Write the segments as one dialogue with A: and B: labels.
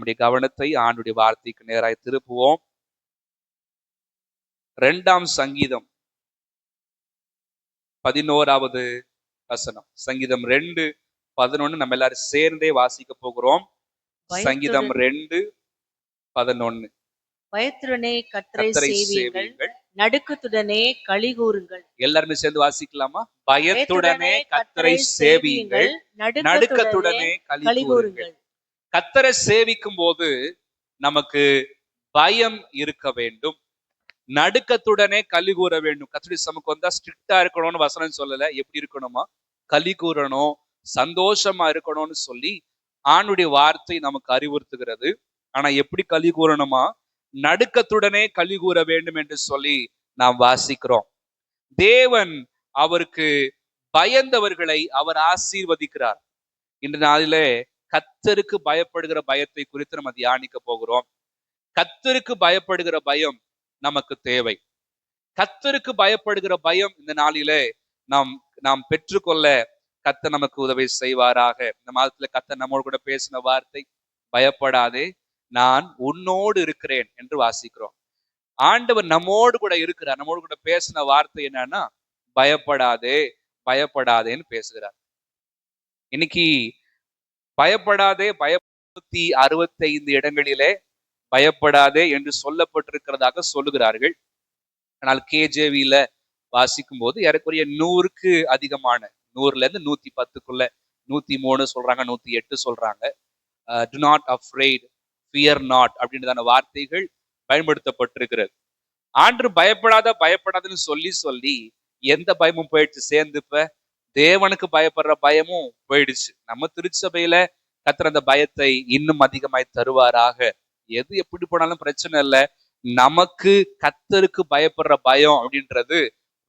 A: நம்முடைய கவனத்தை ஆண்டுடைய வார்த்தைக்கு நேராய் திருப்புவோம். 2 சங்கீதம் 11வது வசனம். சங்கீதம் 2:11 நம்ம எல்லாரும் சேர்ந்தே வாசிக்க போகிறோம். சங்கீதம் 2:11.
B: பயத்துடனே கர்த்தரை சேவியுங்கள், நடுக்கத்துடனே களிகூருங்கள்.
A: எல்லாருமே சேர்ந்து வாசிக்கலாமா? பயத்துடனே கர்த்தரை சேவியுங்கள், நடுக்கத்துடனே களிகூருங்கள். கர்த்தரை சேவிக்கும் போது நமக்கு பயம் இருக்க வேண்டும், நடுக்கத்துடனே களி கூற வேண்டும். கர்த்தருடைய சமூகம் வந்தா ஸ்ட்ரிக்டா இருக்கணும்னு வசனம் சொல்லல. எப்படி இருக்கணுமா? களி கூறணும், சந்தோஷமா இருக்கணும்னு சொல்லி ஆண்டுடைய வார்த்தை நமக்கு அறிவுறுத்துகிறது. ஆனா எப்படி களி கூறணுமா? நடுக்கத்துடனே களி கூற வேண்டும் என்று சொல்லி நாம் வாசிக்கிறோம். தேவன் அவருக்கு பயந்தவர்களை அவர் ஆசீர்வதிக்கிறார். இன்று நாளிலே கர்த்தருக்கு பயப்படுகிற பயத்தை குறித்து நம்ம தியானிக்க போகிறோம். கர்த்தருக்கு பயப்படுகிற பயம் நமக்கு தேவை. கர்த்தருக்கு பயப்படுகிற பயம் இந்த நாளிலே நாம் பெற்றுக்கொள்ள கர்த்தர் நமக்கு உதவி செய்வாராக. இந்த மாதத்துல கர்த்தர் நம்மோடு கூட பேசின வார்த்தை, பயப்படாதே நான் உன்னோடு இருக்கிறேன் என்று வாசிக்கிறோம். ஆண்டவர் நம்மோடு கூட இருக்கிறார். நம்மோடு கூட பேசின வார்த்தை என்னன்னா, பயப்படாதே பயப்படாதேன்னு பேசுகிறார். இன்னைக்கு பயப்படாதே 165 இடங்களிலே பயப்படாதே என்று சொல்லப்பட்டிருக்கிறதாக சொல்லுகிறார்கள். ஆனால் கேஜேவியில வாசிக்கும் போது ஏறக்குறைய 100க்கு அதிகமான, 100ல இருந்து 110க்குள்ள, 103 சொல்றாங்க, 108 சொல்றாங்க. Do not afraid, fear not அப்படின்றதான வார்த்தைகள் பயன்படுத்தப்பட்டிருக்கிறது. ஆண்டு பயப்படாதுன்னு சொல்லி சொல்லி எந்த பயமும் போயிடுச்சு சேர்ந்து. இப்ப தேவனுக்கு பயப்படுற பயமும் போயிடுச்சு. நம்ம திருச்சபையில கர்த்தர் அந்த பயத்தை இன்னும் அதிகமாய் தருவாராக. எது எப்படி போனாலும் பிரச்சனை இல்லை, நமக்கு கர்த்தருக்கு பயப்படுற பயம் அப்படின்றது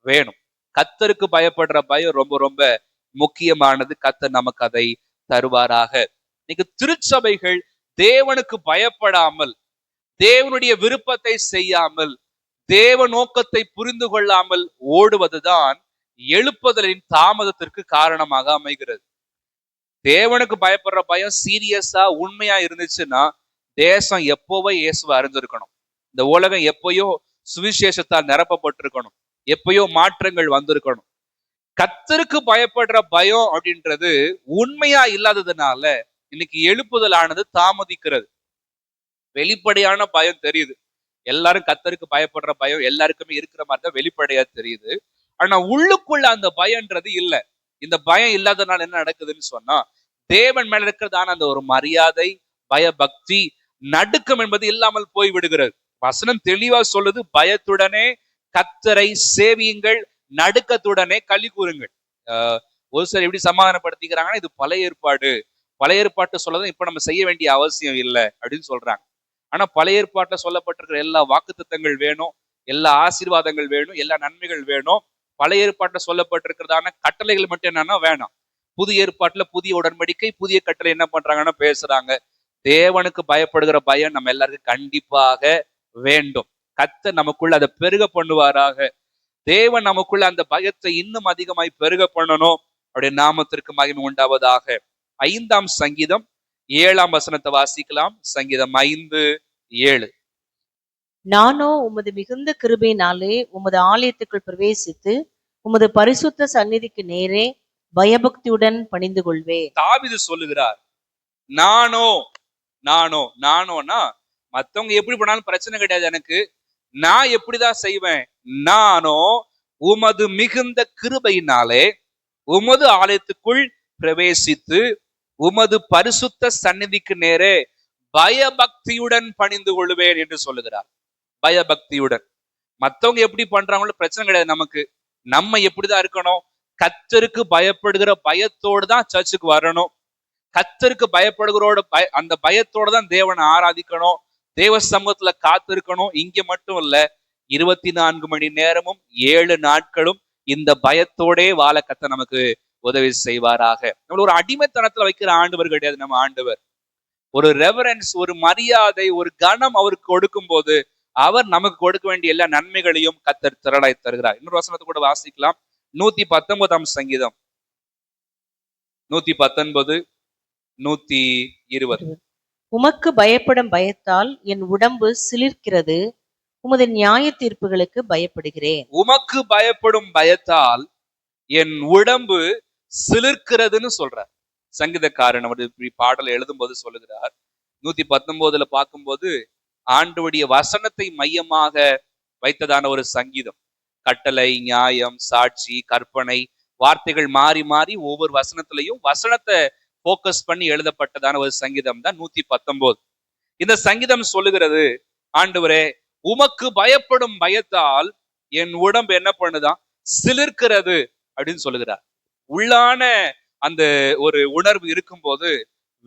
A: வேணும். கர்த்தருக்கு பயப்படுற பயம் ரொம்ப ரொம்ப முக்கியமானது. கர்த்தர் நமக்கு அதை தருவாராக. இன்னைக்கு திருச்சபைகள் தேவனுக்கு பயப்படாமல், தேவனுடைய விருப்பத்தை செய்யாமல், தேவ நோக்கத்தை புரிந்து கொள்ளாமல் ஓடுவதுதான் எழுப்புதலின் தாமதத்திற்கு காரணமாக அமைகிறது. தேவனுக்கு பயப்படுற பயம் சீரியஸா உண்மையா இருந்துச்சுன்னா தேசம் எப்போவே இயேசுவை அறிந்திருக்கணும். இந்த உலகம் எப்பயோ சுவிசேஷத்தால் நிரப்பப்பட்டிருக்கணும், எப்பயோ மாற்றங்கள் வந்திருக்கணும். கர்த்தருக்கு பயப்படுற பயம் அப்படின்றது உண்மையா இல்லாததுனால இன்னைக்கு எழுப்புதலானது தாமதிக்கிறது. வெளிப்படையான பயம் தெரியுது, எல்லாரும் கர்த்தருக்கு பயப்படுற பயம் எல்லாருக்குமே இருக்கிற மாதிரி தான் வெளிப்படையா தெரியுது. ஆனா உள்ளுக்குள்ள அந்த பயம்ன்றது இல்லை. இந்த பயம் இல்லாதனால என்ன நடக்குதுன்னு சொன்னா, தேவன் மேல இருக்கிறதான அந்த ஒரு மரியாதை, பயபக்தி, நடுக்கம் என்பது இல்லாமல் போய் விடுகிறது. வசனம் தெளிவா சொல்லுது, பயத்துடனே கர்த்தரை சேவியுங்கள், நடுக்கத்துடனே களி கூறுங்கள். ஒரு சிலர் எப்படி சமாதானப்படுத்திக்கிறாங்கன்னா, இது பழைய ஏற்பாட்டு சொல்லதான் இப்ப நம்ம செய்ய வேண்டிய அவசியம் இல்லை அப்படின்னு சொல்றாங்க. ஆனா பழைய ஏற்பாட்டுல சொல்லப்பட்டிருக்கிற எல்லா வாக்குத்தத்தங்கள் வேணும், எல்லா ஆசீர்வாதங்கள் வேணும், எல்லா நன்மைகள் வேணும். பழைய ஏற்பாட்டுல சொல்லப்பட்டிருக்கிறதான கட்டளைகள் மட்டும் என்னன்னா வேணாம். புதிய ஏற்பாட்டுல புதிய உடன்படிக்கை, புதிய கட்டளை என்ன பண்றாங்கன்னா பேசுறாங்க. தேவனுக்கு பயப்படுகிற பயம் நம்ம எல்லாருக்கும் கண்டிப்பாக வேண்டும். கர்த்தர் நமக்குள்ள அதை பெருக பண்ணுவாராக. தேவன் நமக்குள்ள அந்த பயத்தை இன்னும் அதிகமாய் பெருக பண்ணணும். அவருடைய நாமத்திற்கு மகிமை உண்டாவதாக. 5 சங்கீதம் 7 வசனத்தை வாசிக்கலாம். சங்கீதம் 5:7.
B: நானோ உமது மிகுந்த கிருபையினாலே உமது ஆலயத்துக்குள் பிரவேசித்து உமது பரிசுத்த சந்நிதிக்கு நேரே பயபக்தியுடன் பணிந்து கொள்வேன்.
A: தாவீது சொல்லுகிறார், நானோனா மத்தவங்க எப்படி பண்ணாலும் பிரச்சனை கிடையாது, எனக்கு நான் எப்படிதான் செய்வேன். நானோ உமது மிகுந்த கிருபையினாலே உமது ஆலயத்துக்குள் பிரவேசித்து உமது பரிசுத்த சந்நிதிக்கு நேரே பயபக்தியுடன் பணிந்து கொள்வேன் என்று சொல்லுகிறார். பயபக்தியுடன். மத்தவங்க எப்படி பண்றாங்களோ பிரச்சனை கிடையாது நமக்கு. நம்ம எப்படிதான் இருக்கணும்? கர்த்தருக்கு பயப்படுகிற பயத்தோடு தான் சர்ச்சுக்கு வரணும். கர்த்தருக்கு பயப்படுகிறோட அந்த பயத்தோட தான் தேவனை ஆராதிக்கணும், தேவ சமூகத்துல காத்திருக்கணும். இங்க மட்டும் இல்ல, 24 மணி நேரமும் 7 நாட்களும் இந்த பயத்தோடே வாழ கர்த்தர் நமக்கு உதவி செய்வாராக. நம்மள ஒரு அடிமைத்தனத்துல வைக்கிற ஆண்டவர் கிடையாது நம்ம ஆண்டவர். ஒரு ரெவரன்ஸ், ஒரு மரியாதை, ஒரு கனம் அவருக்கு கொடுக்கும் போது அவர் நமக்கு கொடுக்க வேண்டிய எல்லா நன்மைகளையும் கர்த்தர் திரளாய் தருகிறார். இன்னொரு வசனத்தை கூட வாசிக்கலாம். 119 சங்கீதம் 119, 120.
B: உமக்கு பயப்படும் பயத்தால் என் உடம்பு சிலிர்க்கிறது. உமது நியாய தீர்ப்புகளுக்கு பயப்படுகிறேன்.
A: உமக்கு பயப்படும் பயத்தால் என் உடம்பு சிலிர்க்கிறதுன்னு சொல்றார் சங்கீதக்காரன். அவர் இப்படி பாடல் எழுதும்போது சொல்லுகிறார். 119 பார்க்கும்போது ஆண்டவருடைய வசனத்தை மையமாக வைத்ததான ஒரு சங்கீதம். கட்டளை, நியாயம், சாட்சி, கற்பனை, வார்த்தைகள் மாறி மாறி ஒவ்வொரு வசனத்திலையும் வசனத்தை போக்கஸ் பண்ணி எழுதப்பட்டதான ஒரு சங்கீதம் தான் 119. இந்த சங்கீதம் சொல்லுகிறது, ஆண்டவரே உமக்கு பயப்படும் பயத்தால் என் உடம்பு என்ன பண்ணுதான், சிலிர்க்கிறது அப்படின்னு சொல்லுகிறார். உள்ளான அந்த ஒரு உணர்வு இருக்கும்போது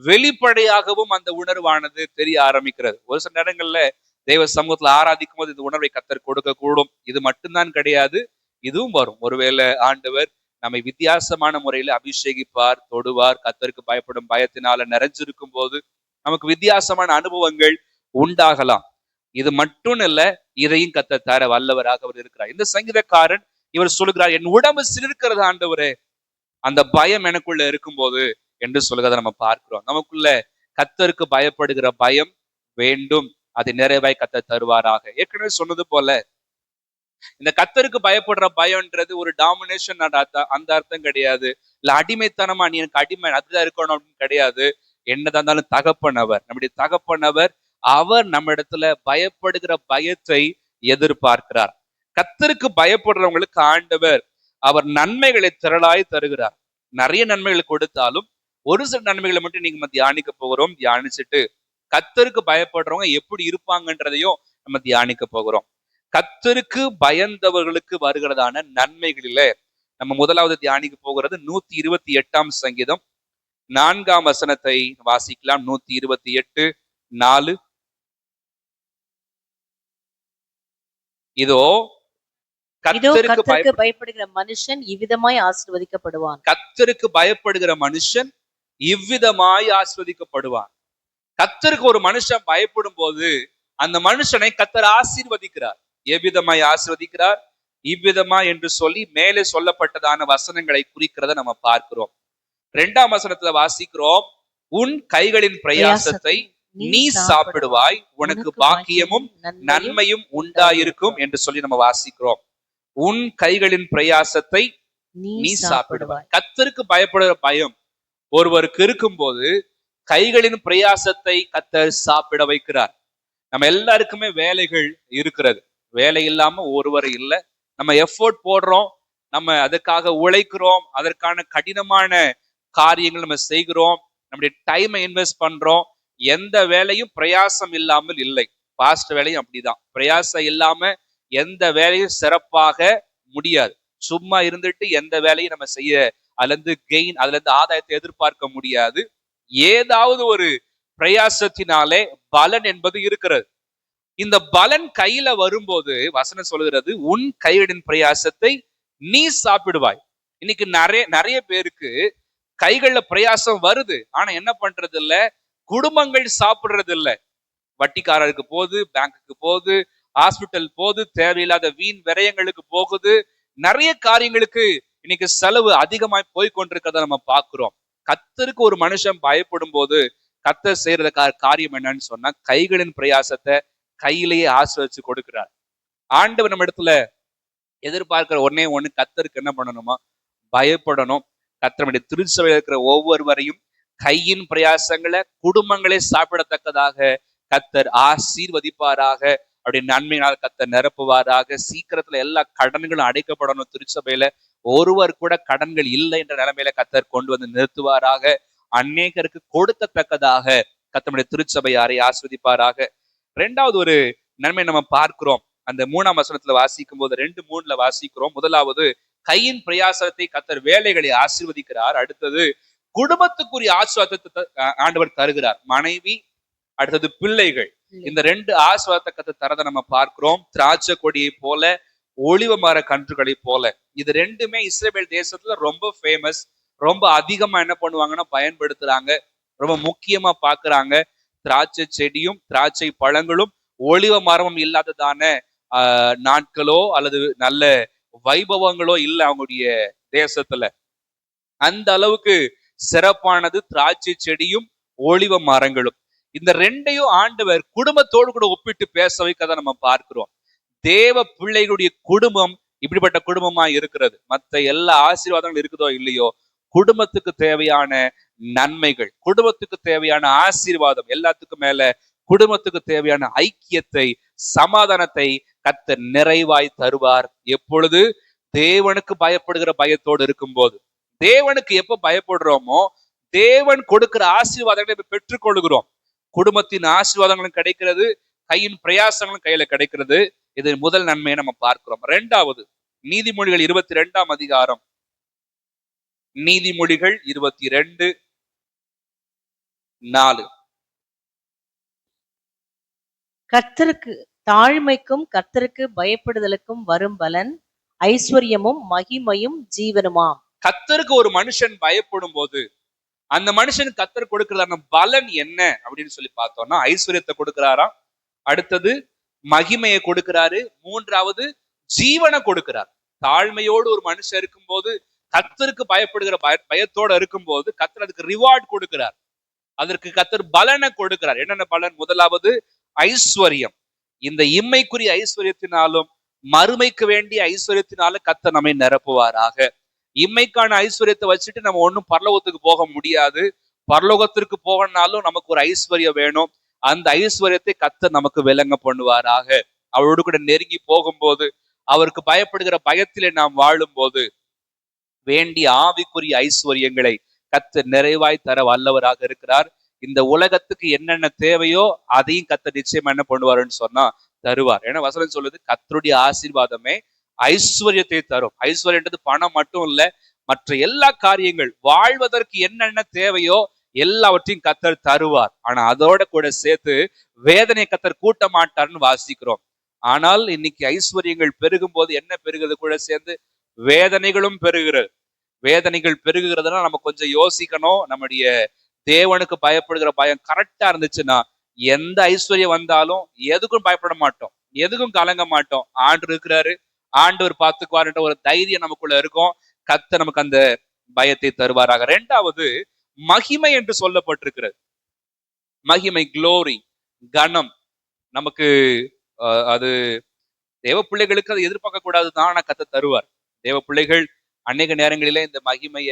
A: வெளிப்படையாகவும் அந்த உணர்வானது தெரிய ஆரம்பிக்கிறது. ஒரு சில நேரங்கள்ல தெய்வ சமூகத்துல ஆராதிக்கும் போது இந்த உணர்வை கர்த்தர் கொடுக்க கூடும். இது மட்டும்தான் கிடையாது, இதுவும் வரும். ஒருவேளை ஆண்டவர் நம்மை வித்தியாசமான முறையில அபிஷேகிப்பார், தொடுவார். கர்த்தருக்கு பயப்படும் பயத்தினால நிறைஞ்சிருக்கும் போது நமக்கு வித்தியாசமான அனுபவங்கள் உண்டாகலாம். இது மட்டும் இல்ல, இதையும் கர்த்தர் தர வல்லவராக அவர் இருக்கிறார். இந்த சங்கீதக்காரன் இவர் சொல்லுகிறார், என் உடம்பு சிலிர்க்கிறது ஆண்டவரே, அந்த பயம் எனக்குள்ள இருக்கும்போது என்று சொல்லுகிறத நம்ம பார்க்கிறோம். நமக்குள்ள கர்த்தருக்கு பயப்படுகிற பயம் வேண்டும். அதை நிறைவாய் கர்த்தர் தருவாராக. ஏற்கனவே சொன்னது போல இந்த கர்த்தருக்கு பயப்படுற பயம்ன்றது ஒரு டாமினேஷன் அந்த அர்த்தம் கிடையாது. இல்ல அடிமைத்தனமா நீ எனக்கு அடிமை அதுதான் இருக்கணும் அப்படின்னு கிடையாது. என்னதான் இருந்தாலும் தகப்பனவர், நம்முடைய தகப்பனவர், அவர் நம்ம இடத்துல பயப்படுகிற பயத்தை எதிர்பார்க்கிறார். கர்த்தருக்கு பயப்படுறவங்களுக்கு ஆண்டவர் அவர் நன்மைகளை திரளாய் தருகிறார். நிறைய நன்மைகளை கொடுத்தாலும் ஒரு சில நன்மைகளை மட்டும் நீங்க தியானிக்க போகிறோம். தியானிச்சுட்டு கர்த்தருக்கு பயப்படுறவங்க எப்படி இருப்பாங்கன்றதையும் நம்ம தியானிக்க போகிறோம். கர்த்தருக்கு பயந்தவர்களுக்கு வருகிறதான நன்மைகளில நம்ம முதலாவது தியானிக்க போகிறது 128 சங்கீதம் 4 வசனத்தை வாசிக்கலாம். 128:4. இதோ
B: கர்த்தருக்கு பயப்படுகிற மனுஷன் இவ்விதமாய் ஆசீர்வதிக்கப்படுவான்.
A: கர்த்தருக்கு பயப்படுகிற மனுஷன் இவ்விதமாய் ஆசீர்வதிக்கப்படுவான். கர்த்தருக்கு ஒரு மனுஷன் பயப்படும் போது அந்த மனுஷனை கர்த்தர் ஆசீர்வதிக்கிறார். எவ்விதமாய் ஆசீர்வதிக்கிறார்? இவ்விதமா என்று சொல்லி மேலே சொல்லப்பட்டதான வசனங்களை குறிக்கிறத நம்ம பார்க்கிறோம். 2 வசனத்துல வாசிக்கிறோம், உன் கைகளின் பிரயாசத்தை நீ சாப்பிடுவாய், உனக்கு பாக்கியமும் நன்மையும் உண்டாயிருக்கும் என்று சொல்லி நம்ம வாசிக்கிறோம். உன் கைகளின் பிரயாசத்தை நீ சாப்பிடுவாய். கர்த்தருக்கு பயப்படுகிற பயம் ஒருவருக்கு இருக்கும்போது கைகளின் பிரயாசத்தை கர்த்தர் சாப்பிட வைக்கிறார். நம்ம எல்லாருக்குமே வேலைகள் இருக்கிறது. வேலை இல்லாம ஒருவர் இல்லை. நம்ம எஃபோர்ட் போடுறோம், நம்ம அதுக்காக உழைக்கிறோம், அதற்கான கடினமான காரியங்கள் நம்ம செய்கிறோம், நம்முடைய டைமை இன்வெஸ்ட் பண்றோம். எந்த வேலையும் பிரயாசம் இல்லாமல் இல்லை. பாஸ்ட் வேலையும் அப்படிதான். பிரயாசம் இல்லாம எந்த வேலையும் சிறப்பாக முடியாது. சும்மா இருந்துட்டு எந்த வேலையும் நம்ம செய்ய அதுல இருந்து ஆதாயத்தை எதிர்பார்க்க முடியாது. ஏதாவது ஒரு பிரயாசத்தினாலே பலன் என்பது இருக்கிறது. இந்த பலன் கையில வரும்போது வசனம் சொல்கிறது, உன் கைகளின் பிரயாசத்தை நீ சாப்பிடுவாய். இன்னைக்கு நிறைய பேருக்கு கைகள்ல பிரயாசம் வருது, ஆனா என்ன பண்றது இல்ல, குடும்பங்கள் சாப்பிடுறது இல்ல. வட்டிக்காரருக்கு போகுது, பேங்குக்கு போகுது, ஹாஸ்பிட்டல் போகுது, தேவையில்லாத வீண் விரயங்களுக்கு போகுது, நிறைய காரியங்களுக்கு இன்னைக்கு செலவு அதிகமாய் போய் கொண்டிருக்கிறத நம்ம பார்க்கிறோம். கர்த்தருக்கு ஒரு மனுஷன் பயப்படும் போது கர்த்தர் செய்யற காரியம் என்னன்னு சொன்னா, கைகளின் பிரயாசத்தை கையிலேயே ஆசீர்வதிச்சு கொடுக்கிறார். ஆண்டவர் நம்ம இடத்துல எதிர்பார்க்கிற ஒன்னே ஒண்ணு, கர்த்தருக்கு என்ன பண்ணணுமா, பயப்படணும். கர்த்தருடைய திருச்சபையில் இருக்கிற ஒவ்வொருவரையும் கையின் பிரயாசங்களை குடும்பங்களே சாப்பிடத்தக்கதாக கர்த்தர் ஆசீர்வதிப்பாராக. அப்படி நன்மையினால் கர்த்தர் நிரப்புவாராக. சீக்கிரத்துல எல்லா கடன்களும் அடைக்கப்படணும். திருச்சபையில ஒருவர் கூட கடன்கள் இல்லை என்ற நிலைமையில கர்த்தர் கொண்டு வந்து நிறுத்துவாராக. அநேகருக்கு கொடுக்கத்தக்கதாக கர்த்தருடைய திருச்சபை யாரை ஆஸ்வதிப்பாராக. 2வது ஒரு நன்மை நம்ம பார்க்கிறோம். அந்த 3 வசனத்துல வாசிக்கும் போது 2:3 வாசிக்கிறோம். முதலாவது, கையின் பிரயாசத்தை கர்த்தர் வேலைகளை ஆசீர்வதிக்கிறார். அடுத்தது, குடும்பத்துக்குரிய ஆசீர்வாதத்தை ஆண்டவர் தருகிறார். மனைவி, அடுத்தது பிள்ளைகள். இந்த 2 ஆசீர்வாதத்தை கர்த்தர் தரதை நம்ம பார்க்கிறோம். திராட்சை கொடியை போல, ஒலிவ மர கன்றுகளை போல. இது 2மே இஸ்ரவேல் தேசத்துல ரொம்ப ஃபேமஸ். ரொம்ப அதிகமா என்ன பண்ணுவாங்கன்னா பயன்படுத்துறாங்க. ரொம்ப முக்கியமா பாக்குறாங்க. திராட்சை செடியும் திராட்சை பழங்களும் ஒலிவ மரமும் இல்லாததான நாட்களோ அல்லது நல்ல வைபவங்களோ இல்லை அவங்களுடைய தேசத்துல. அந்த அளவுக்கு சிறப்பானது திராட்சை செடியும் ஒலிவ மரங்களும். இந்த ரெண்டையும் ஆண்டவர் குடும்பத்தோடு கூட ஒப்பிட்டு பேச வைக்கதான் நம்ம பார்க்கிறோம். தேவ பிள்ளைகளுடைய குடும்பம் இப்படிப்பட்ட குடும்பமா இருக்கிறது. மற்ற எல்லா ஆசீர்வாதங்களும் இருக்குதோ இல்லையோ, குடும்பத்துக்கு தேவையான நன்மைகள், குடும்பத்துக்கு தேவையான ஆசீர்வாதம், எல்லாத்துக்கும் மேல குடும்பத்துக்கு தேவையான ஐக்கியத்தை, சமாதானத்தை கர்த்தர் நிறைவாய் தருவார். எப்பொழுது? தேவனுக்கு பயப்படுகிற பயத்தோடு இருக்கும்போது. தேவனுக்கு எப்ப பயப்படுறோமோ தேவன் கொடுக்கிற ஆசீர்வாதங்களை பெற்றுக் கொள்கிறோம். குடும்பத்தின் ஆசீர்வாதங்களும் கிடைக்கிறது, கையின் பிரயாசங்களும் கையில கிடைக்கிறது. இது முதல் நன்மையை நம்ம பார்க்கிறோம். இரண்டாவது, நீதிமொழிகள் 22ஆம் அதிகாரம், நீதிமொழிகள் 22:4.
B: கர்த்தருக்கு தாழ்மைக்கும் கர்த்தருக்கு பயப்படுதலுக்கும் வரும் பலன் ஐஸ்வர்யமும் மகிமையும் ஜீவனுமாம்.
A: கர்த்தருக்கு ஒரு மனுஷன் பயப்படும் போது அந்த மனுஷனுக்கு கர்த்தர் கொடுக்கிறதான பலன் என்ன அப்படின்னு சொல்லி பார்த்தோம்னா, ஐஸ்வர்யத்தை கொடுக்கிறாராம், அடுத்தது மகிமையை கொடுக்கிறாரு, மூன்றாவது ஜீவனை கொடுக்கிறார். தாழ்மையோடு ஒரு மனுஷன் இருக்கும்போது, கர்த்தருக்கு பயப்படுகிற பயத்தோட இருக்கும்போது கர்த்தர் அதுக்கு ரிவார்ட் கொடுக்கிறார். அதற்கு கர்த்தர் பலனை கொடுக்கிறார். என்னென்ன பலன்? முதலாவது ஐஸ்வர்யம். இந்த இம்மைக்குரிய ஐஸ்வர்யத்தினாலும் மறுமைக்கு வேண்டிய ஐஸ்வர்யத்தினாலும் கர்த்தர் நம்மை நிரப்புவாராக. இம்மைக்கான ஐஸ்வர்யத்தை வச்சுட்டு நம்ம ஒன்னும் பரலோகத்துக்கு போக முடியாது. பரலோகத்திற்கு போகணும்னாலும் நமக்கு ஒரு ஐஸ்வர்யம் வேணும். அந்த ஐஸ்வர்யத்தை கர்த்தர் நமக்கு விளங்க பண்ணுவாராக. அவரோடு கூட நெருங்கி போகும்போது, அவருக்கு பயப்படுகிற பயத்திலே நாம் வாழும் போது வேண்டிய ஆவிக்குரிய ஐஸ்வர்யங்களை கர்த்தர் நிறைவாய் தர வல்லவராக இருக்கிறார். இந்த உலகத்துக்கு என்னென்ன தேவையோ அதையும் கர்த்தர் நிச்சயம் என்ன பண்ணுவாருன்னு சொன்னா தருவார். ஏன்னா வசனம் சொல்லுது, கர்த்தருடைய ஆசீர்வாதமே ஐஸ்வர்யத்தை தரும். ஐஸ்வர்யன்றது பணம் மட்டும் இல்ல, மற்ற எல்லா காரியங்கள், வாழ்வதற்கு என்னென்ன தேவையோ எல்லாவற்றையும் கர்த்தர் தருவார். ஆனா அதோட கூட சேர்த்து வேதனை கர்த்தர் கூட்ட மாட்டார்னு வாசிக்கிறோம். ஆனால் இன்னைக்கு ஐஸ்வர்யங்கள் பெருகும் போது என்ன பெருகிறது? கூட சேர்ந்து வேதனைகளும் பெருகிறது. வேதனைகள் பெருகுகிறதுனா நம்ம கொஞ்சம் யோசிக்கணும். நம்முடைய தேவனுக்கு பயப்படுகிற பயம் கரெக்டா இருந்துச்சுன்னா எந்த ஐஸ்வர்யம் வந்தாலும் எதுக்கும் பயப்பட மாட்டோம், எதுக்கும் கலங்க மாட்டோம். ஆண்டு இருக்கிறாரு, ஆண்டவர் பார்த்துக்குவாருன்ற ஒரு தைரியம் நமக்குள்ள இருக்கும். கர்த்தர் நமக்கு அந்த பயத்தை தருவாராக. இரண்டாவது, மகிமை என்று சொல்லப்பட்டிருக்கிறது. மகிமை, குளோரி, கனம். நமக்கு அது தேவ பிள்ளைகளுக்கு அதை எதிர்பார்க்க கூடாதுதான், ஆனா கர்த்தர் தருவார். தேவ பிள்ளைகள் அநேக நேரங்களிலே இந்த மகிமைய,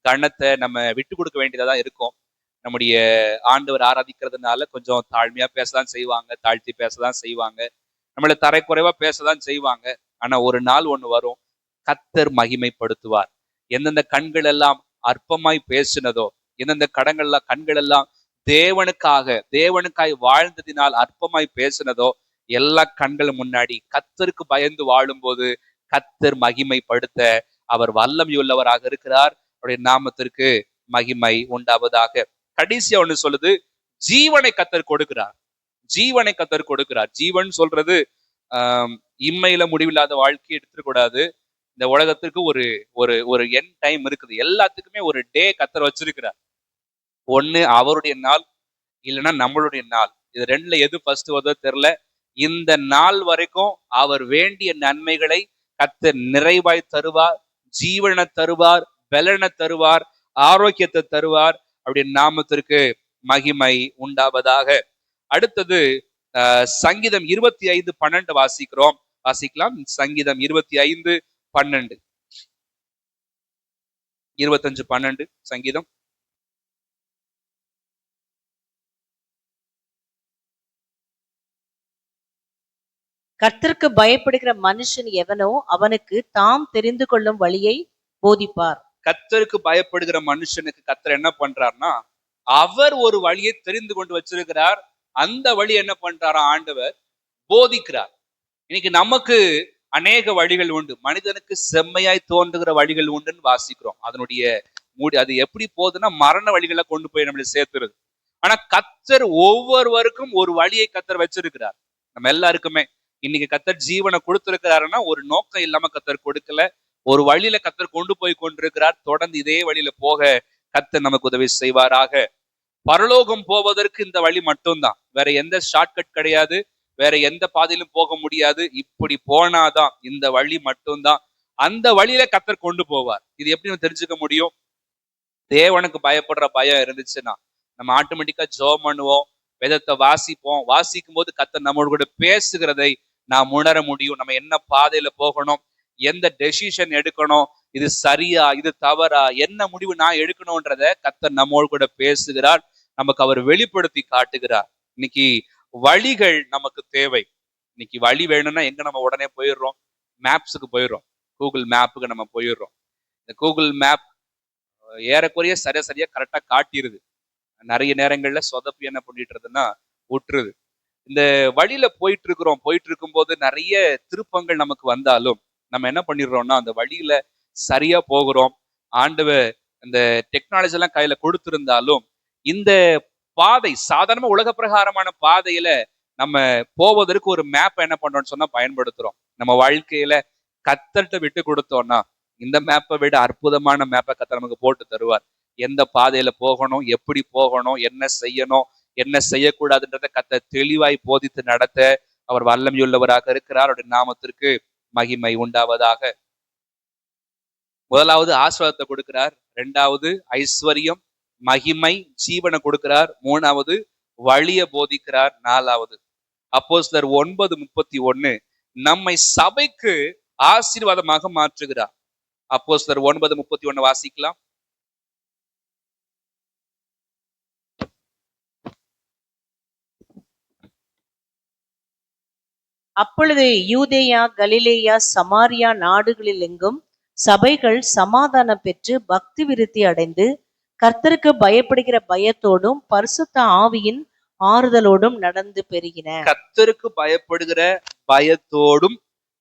A: கனத்தை நம்ம விட்டு கொடுக்க வேண்டியதா இருக்கும். நம்முடைய ஆண்டவர் ஆராதிக்கிறதுனால கொஞ்சம் தாழ்மையா பேசதான் செய்வாங்க, தாழ்த்தி பேசதான் செய்வாங்க, நம்மள தரைக்குறைவா பேசதான் செய்வாங்க. ஆனா ஒரு நாள் ஒண்ணு வரும், கர்த்தர் மகிமைப்படுத்துவார். எந்தெந்த கண்கள் எல்லாம் அற்பமாய் பேசினதோ, எந்தெந்த கண்கள் எல்லாம் தேவனுக்காய் வாழ்ந்ததினால் அற்பமாய் பேசினதோ, எல்லா கண்கள் முன்னாடி கர்த்தருக்கு பயந்து வாழும் போது கர்த்தர் மகிமைப்படுத்த அவர் வல்லமையுள்ளவராக இருக்கிறார். அவருடைய நாமத்திற்கு மகிமை உண்டாவதாக. கடைசியா ஒண்ணு சொல்லுது, ஜீவனை கர்த்தர் கொடுக்கிறார். ஜீவனை கர்த்தர் கொடுக்கிறார். ஜீவன் சொல்றது இம்மையில முடிவில்லாத வாழ்க்கையை எடுத்துக்கூடாது. இந்த உலகத்திற்கு ஒரு ஒரு ஒரு என் டைம் இருக்குது. எல்லாத்துக்குமே ஒரு டே கர்த்தர் வச்சிருக்கிறார். ஒண்ணு அவருடைய நாள், இல்லைன்னா நம்மளுடைய நாள். இது ரெண்டுல எது ஃபர்ஸ்ட் வருதோ தெரியல. இந்த நாள் வரைக்கும் அவர் வேண்டிய நன்மைகளை கர்த்தர் நிறைவாய் தருவார், ஜீவனை தருவார், பலனை தருவார், ஆரோக்கியத்தை தருவார். அப்படி நாமத்திற்கு மகிமை உண்டாவதாக. அடுத்தது சங்கீதம் 25:12 வாசிக்கலாம். சங்கீதம் 25:12, 25:12 சங்கீதம்.
B: கர்த்தருக்கு பயப்படுகிற மனுஷன் எவனோ அவனுக்கு தாம் தெரிந்து கொள்ளும் வழியை போதிப்பார்.
A: கர்த்தருக்கு பயப்படுகிற மனுஷனுக்கு கர்த்தர் என்ன பண்றார்னா, அவர் ஒரு வழியை தெரிந்து கொண்டு வச்சிருக்கிறார். அந்த வழி என்ன பண்றாரா? ஆண்டவர் போதிக்கிறார். இன்னைக்கு நமக்கு அநேக வழிகள் உண்டு. மனிதனுக்கு செம்மையாய் தோன்றுகிற வழிகள் உண்டுன்னு வாசிக்கிறோம். அதனுடைய அது எப்படி போகுதுன்னா மரண வழிகளை கொண்டு போய் நம்மளை சேர்த்துருது. ஆனா கர்த்தர் ஒவ்வொருவருக்கும் ஒரு வழியை கர்த்தர் வச்சிருக்கிறார். நம்ம எல்லாருக்குமே இன்னைக்கு கர்த்தர் ஜீவனை கொடுத்திருக்கிறாருன்னா ஒரு நோக்கம் இல்லாம கர்த்தர் கொடுக்கல. ஒரு வழியில கர்த்தர் கொண்டு போய் கொண்டிருக்கிறார். தொடர்ந்து இதே வழியில போக கர்த்தர் நமக்கு உதவி செய்வாராக. பரலோகம் போவதற்கு இந்த வழி மட்டும்தான், வேற எந்த ஷார்ட்கட் கிடையாது, வேற எந்த பாதையிலும் போக முடியாது. இப்படி போனாதான், இந்த வழி மட்டும்தான். அந்த வழியில கர்த்தர் கொண்டு போவார். இது எப்படி நம்ம தெரிஞ்சுக்க முடியும்? தேவனுக்கு பயப்படுற பயம் இருந்துச்சுன்னா நம்ம ஆட்டோமேட்டிக்கா ஜெபம் பண்ணுவோம், வேதத்தை வாசிப்போம். வாசிக்கும் போது கர்த்தர் நம்மோடு கூட பேசுகிறதை நாம் உணர முடியும். நம்ம என்ன பாதையில போகணும், எந்த டெசிஷன் எடுக்கணும், இது சரியா இது தவறா, என்ன முடிவு நான் எடுக்கணும்ன்றத கர்த்தர் நம்மோடு கூட பேசுகிறார். நமக்கு அவர் வெளிப்படுத்தி காட்டுகிறார். இன்னைக்கு வழிகள் நமக்கு தேவை. இன்னைக்கு வழி வேணும்னா எங்க நம்ம உடனே போயிடுறோம், மேப்ஸுக்கு போயிடுறோம், கூகுள் மேப்புக்கு நம்ம போயிடுறோம். இந்த கூகுள் மேப் ஏறக்குறைய சரியா கரெக்டா காட்டிடுது. நிறைய நேரங்கள்ல சொதப்பி என்ன பண்ணிட்டுறதுன்னா விட்டுருது. இந்த வழியில போயிட்டு இருக்கும் போது நிறைய திருப்பங்கள் நமக்கு வந்தாலும் நம்ம என்ன பண்ணிடுறோம்னா அந்த வழியில சரியா போகிறோம். ஆண்டவர் இந்த டெக்னாலஜி எல்லாம் கையில கொடுத்திருந்தாலும் இந்த பாதை சாதாரண உலக பிரகாரமான பாதையில நம்ம போவதற்கு ஒரு மேப் என்ன பண்றோம்னு சொன்னா பயன்படுத்துறோம். நம்ம வாழ்க்கையில கர்த்தர்ட்ட விட்டு கொடுத்தோம்னா இந்த மேப்பை விட அற்புதமான மேப்பை கர்த்தர் நமக்கு போட்டு தருவார். எந்த பாதையில போகணும், எப்படி போகணும், என்ன செய்யணும், என்ன செய்யக்கூடாதுன்றத கர்த்தர் தெளிவாய் போதித்து நடத்த அவர் வல்லமையுள்ளவராக இருக்கிறார். அவருடைய நாமத்திற்கு மகிமை உண்டாவதாக. முதலாவது ஆசீர்வாதத்தை கொடுக்கிறார், இரண்டாவது ஐஸ்வர்யம் மகிமை ஜீவனை கொடுக்கிறார், மூணாவது வழிய போதிக்கிறார், நாலாவது அப்போஸ்தலர் 9:31 நம்மை சபைக்கு ஆசீர்வாதமாக மாற்றுகிறார். அப்போஸ்தலர் 9:31 வாசிக்கலாம்.
B: அப்பொழுது யூதேயா கலிலேயா சமாரியா நாடுகளில் எங்கும் சபைகள் சமாதானம் பெற்று பக்தி விருத்தி அடைந்து கர்த்தருக்கு பயப்படுகிற பயத்தோடும் பரிசுத்த ஆவியின் ஆறுதலோடும் நடந்து பெருகின.
A: கர்த்தருக்கு பயப்படுகிற பயத்தோடும்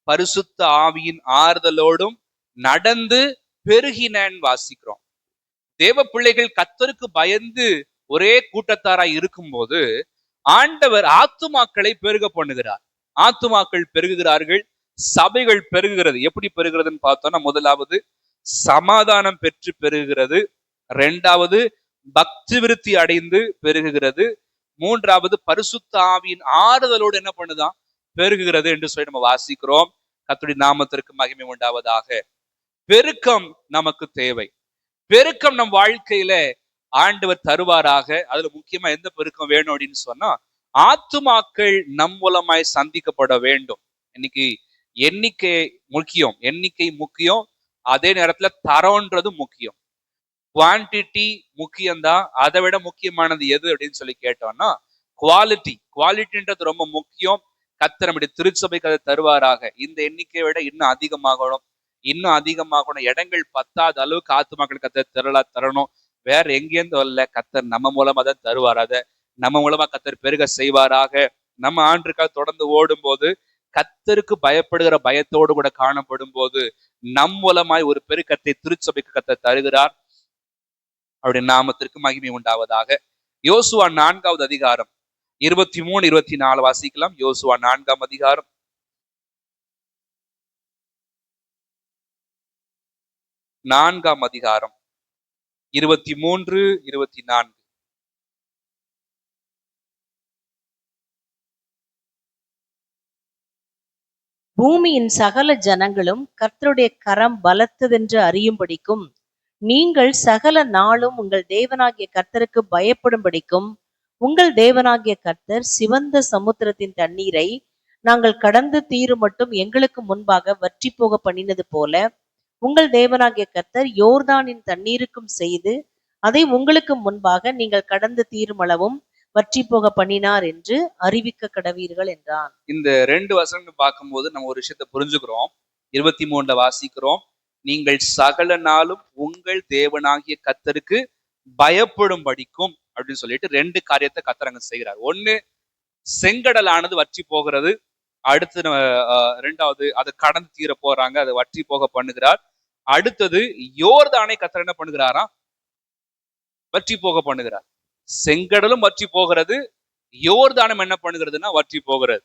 A: பரிசுத்த ஆவியின் ஆறுதலோடும் நடந்து பெருகினன்னு வாசிக்கிறோம். தேவ பிள்ளைகள் கர்த்தருக்கு பயந்து ஒரே கூட்டத்தாராய் இருக்கும்போது ஆண்டவர் ஆத்துமாக்களை பெருக பண்ணுகிறார். ஆத்துமாக்கள் பெருகுகிறார்கள், சபைகள் பெருகுகிறது. எப்படி பெருகிறதுன்னு பார்த்தோம்னா முதலாவது சமாதானம் பெற்று பெருகுகிறது, இரண்டாவது பக்தி விருத்தி அடைந்து பெருகுகிறது, மூன்றாவது பரிசுத்த ஆவியின் ஆறுதலோடு என்ன பண்ணுதான் பெருகுகிறது என்று சொல்லி நம்ம வாசிக்கிறோம். கர்த்தருடைய நாமத்திற்கு மகிமை உண்டாவதாக. பெருக்கம் நமக்கு தேவை. பெருக்கம் நம் வாழ்க்கையில ஆண்டவர் தருவாராக. அதுல முக்கியமா எந்த பெருக்கம் வேணும் அப்படின்னு சொன்னா ஆத்துமாக்கள் நம் மூலமாய் சந்திக்கப்பட வேண்டும். இன்னைக்கு எண்ணிக்கை முக்கியம், அதே நேரத்துல தரம்ன்றது முக்கியம். குவான்டிட்டி முக்கியம்தான், அதை விட முக்கியமானது எது அப்படின்னு சொல்லி கேட்டோம்னா குவாலிட்டின்றது ரொம்ப முக்கியம். கர்த்தர் நம்முடைய திருச்சபைக்கு அதை தருவாராக. இந்த எண்ணிக்கையை விட இன்னும் அதிகமாகணும். இடங்கள் பத்தாத அளவுக்கு ஆத்துமாக்கள் கர்த்தர் தரணும். வேற எங்கேருந்து வரல, கர்த்தர் நம்ம மூலமா தான் தருவார். அதை நம்ம மூலமா கர்த்தர் பெருக செய்வாராக. நம்ம ஆண்டுக்காக தொடர்ந்து ஓடும் போது கர்த்தருக்கு பயப்படுகிற பயத்தோடு கூட காணப்படும் போது நம் மூலமாய் ஒரு பெருக்கத்தை திருச்சபைக்கு கர்த்தர் தருகிறார். அவருடைய நாமத்திற்கு மகிமை உண்டாவதாக. யோசுவா 4வது அதிகாரம் 23, 24 வாசிக்கலாம். யோசுவா 4ஆம் அதிகாரம் 23, 24.
B: பூமியின் சகல ஜனங்களும் கர்த்தருடைய கரம் பலத்ததென்று அறியும்படிக்கும் நீங்கள் சகல நாளும் உங்கள் தேவனாகிய கர்த்தருக்கு பயப்படும்படிக்கும் உங்கள் தேவனாகிய கர்த்தர் சிவந்த சமுத்திரத்தின் தண்ணீரை நாங்கள் கடந்து தீரும் மட்டும் எங்களுக்கு முன்பாக வற்றி போக பண்ணினது போல உங்கள் தேவனாகிய கர்த்தர் யோர்தானின் தண்ணீருக்கும் செய்து அதை உங்களுக்கு முன்பாக நீங்கள் கடந்து தீரும் அளவும் வற்றி போக பண்ணினார் என்று அறிவிக்க கடவீர்கள் என்றான்.
A: இந்த 2 வசனங்கள் பார்க்கும்போது நம்ம ஒரு விஷயத்தை புரிஞ்சுக்கிறோம். 23 வாசிக்கிறோம், நீங்கள் சகல நாளும் உங்கள் தேவனாகிய கர்த்தருக்கு பயப்படும்படிக்கும் அப்படின்னு சொல்லிட்டு 2 காரியத்தை கர்த்தர் அங்க செய்கிறார். ஒண்ணு, செங்கடலானது வற்றி போகிறது. அடுத்து ரெண்டாவது அதை கடந்து தீர போறாங்க, அதை வற்றி போக பண்ணுகிறார். அடுத்தது யோர்தானை கர்த்தர் என்ன பண்ணுகிறாரா, வற்றி போக பண்ணுகிறார். செங்கடலும் வற்றி போகிறது, யோர்தானம் என்ன பண்ணுகிறதுனா வற்றி போகிறது.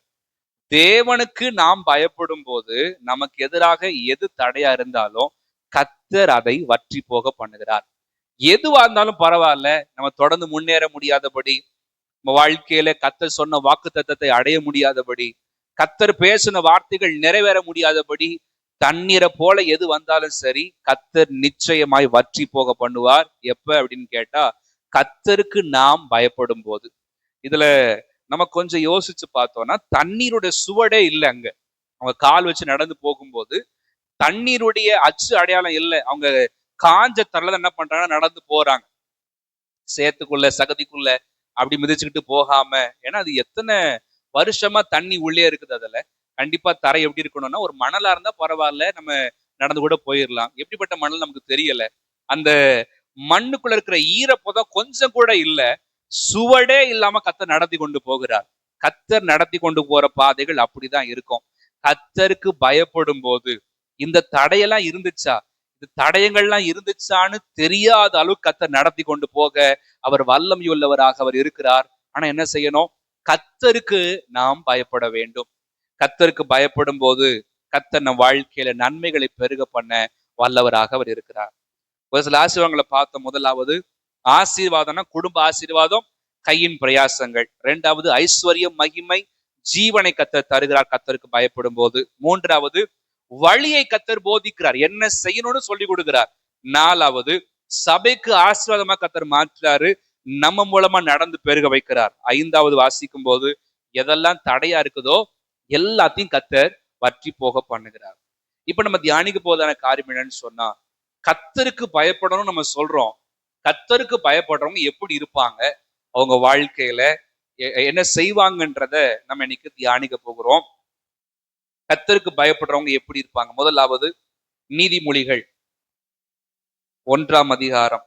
A: தேவனுக்கு நாம் பயப்படும் போது நமக்கு எதிராக எது தடையா இருந்தாலும் கர்த்தர் அதை வற்றி போக பண்ணுகிறார். எதுவா இருந்தாலும் பரவாயில்ல, நம்ம தொடர்ந்து முன்னேற முடியாதபடி, நம்ம வாழ்க்கையில கர்த்தர் சொன்ன வாக்குத்தத்தத்தை அடைய முடியாதபடி, கர்த்தர் பேசின வார்த்தைகள் நிறைவேற முடியாதபடி, தண்ணீரை போல எது வந்தாலும் சரி கர்த்தர் நிச்சயமாய் வற்றி போக பண்ணுவார். எப்ப அப்படின்னு கேட்டா கர்த்தருக்கு நாம் பயப்படும் போது. இதுல நம்ம கொஞ்சம் யோசிச்சு பார்த்தோம்னா தண்ணீருடைய சுவடே இல்லை அங்க. அவங்க கால் வச்சு நடந்து போகும்போது தண்ணீருடைய அச்சு அடையாளம் இல்லை. அவங்க காஞ்ச தரல என்ன பண்றாங்க, நடந்து போறாங்க சேத்துக்குள்ள சகதிக்குள்ள அப்படி மிதிச்சுக்கிட்டு போகாம. ஏன்னா அது எத்தனை வருஷமா தண்ணி உள்ளே இருக்குது. அதுல கண்டிப்பா தரை எப்படி இருக்கணும்னா ஒரு மணலா இருந்தா பரவாயில்ல, நம்ம நடந்து கூட போயிடலாம். எப்படிப்பட்ட மணல் நமக்கு தெரியல. அந்த மண்ணுக்குள்ள இருக்கிற ஈரப்பதம் கொஞ்சம் கூட இல்ல. சுவடே இல்லாம கத்தர் நடத்தி கொண்டு போகிறார். கத்தர் நடத்தி கொண்டு போற பாதைகள் அப்படிதான் இருக்கும். கத்தருக்கு பயப்படும் போது இந்த தடையெல்லாம் இருந்துச்சா, இந்த தடயங்கள்லாம் இருந்துச்சான்னு தெரியாத அளவு கத்தர் நடத்தி கொண்டு போக அவர் வல்லமை உள்ளவராக அவர் இருக்கிறார். ஆனா என்ன செய்யணும்? கத்தருக்கு நாம் பயப்பட வேண்டும். கத்தருக்கு பயப்படும் போது கத்தர் நம் வாழ்க்கையில நன்மைகளை பெருக பண்ண வல்லவராக அவர் இருக்கிறார். ஒரு சில ஆசீர்வாதங்களை பார்த்த முதலாவது ஆசீர்வாதம்னா குடும்ப ஆசீர்வாதம், கையின் பிரயாசங்கள். இரண்டாவது ஐஸ்வர்யம், மகிமை, ஜீவனை கத்தர் தருகிறார் கத்தருக்கு பயப்படும் போது. மூன்றாவது வழியை கத்தர் போதிக்கிறார், என்ன செய்யணும்னு சொல்லி கொடுக்கிறார். நாலாவது சபைக்கு ஆசீர்வாதமா கத்தர் மாற்றுறாரு, நம்ம மூலமா நடந்து பெருக வைக்கிறார். ஐந்தாவது வாசிக்கும் போது எதெல்லாம் தடையா இருக்குதோ எல்லாத்தையும் கத்தர் வற்றி போக பண்ணுகிறார். இப்ப நம்ம தியானிக்க போதான காரியம் என்னன்னு சொன்னா, கத்தருக்கு பயப்படணும் நம்ம சொல்றோம். கத்தருக்கு பயப்படுறவங்க எப்படி இருப்பாங்க, அவங்க வாழ்க்கையில என்ன செய்வாங்கன்றத நம்ம இன்னைக்கு தியானிக்க போகிறோம். கத்தருக்கு பயப்படுறவங்க எப்படி இருப்பாங்க? முதலாவது நீதிமொழிகள் 1ஆம் அதிகாரம்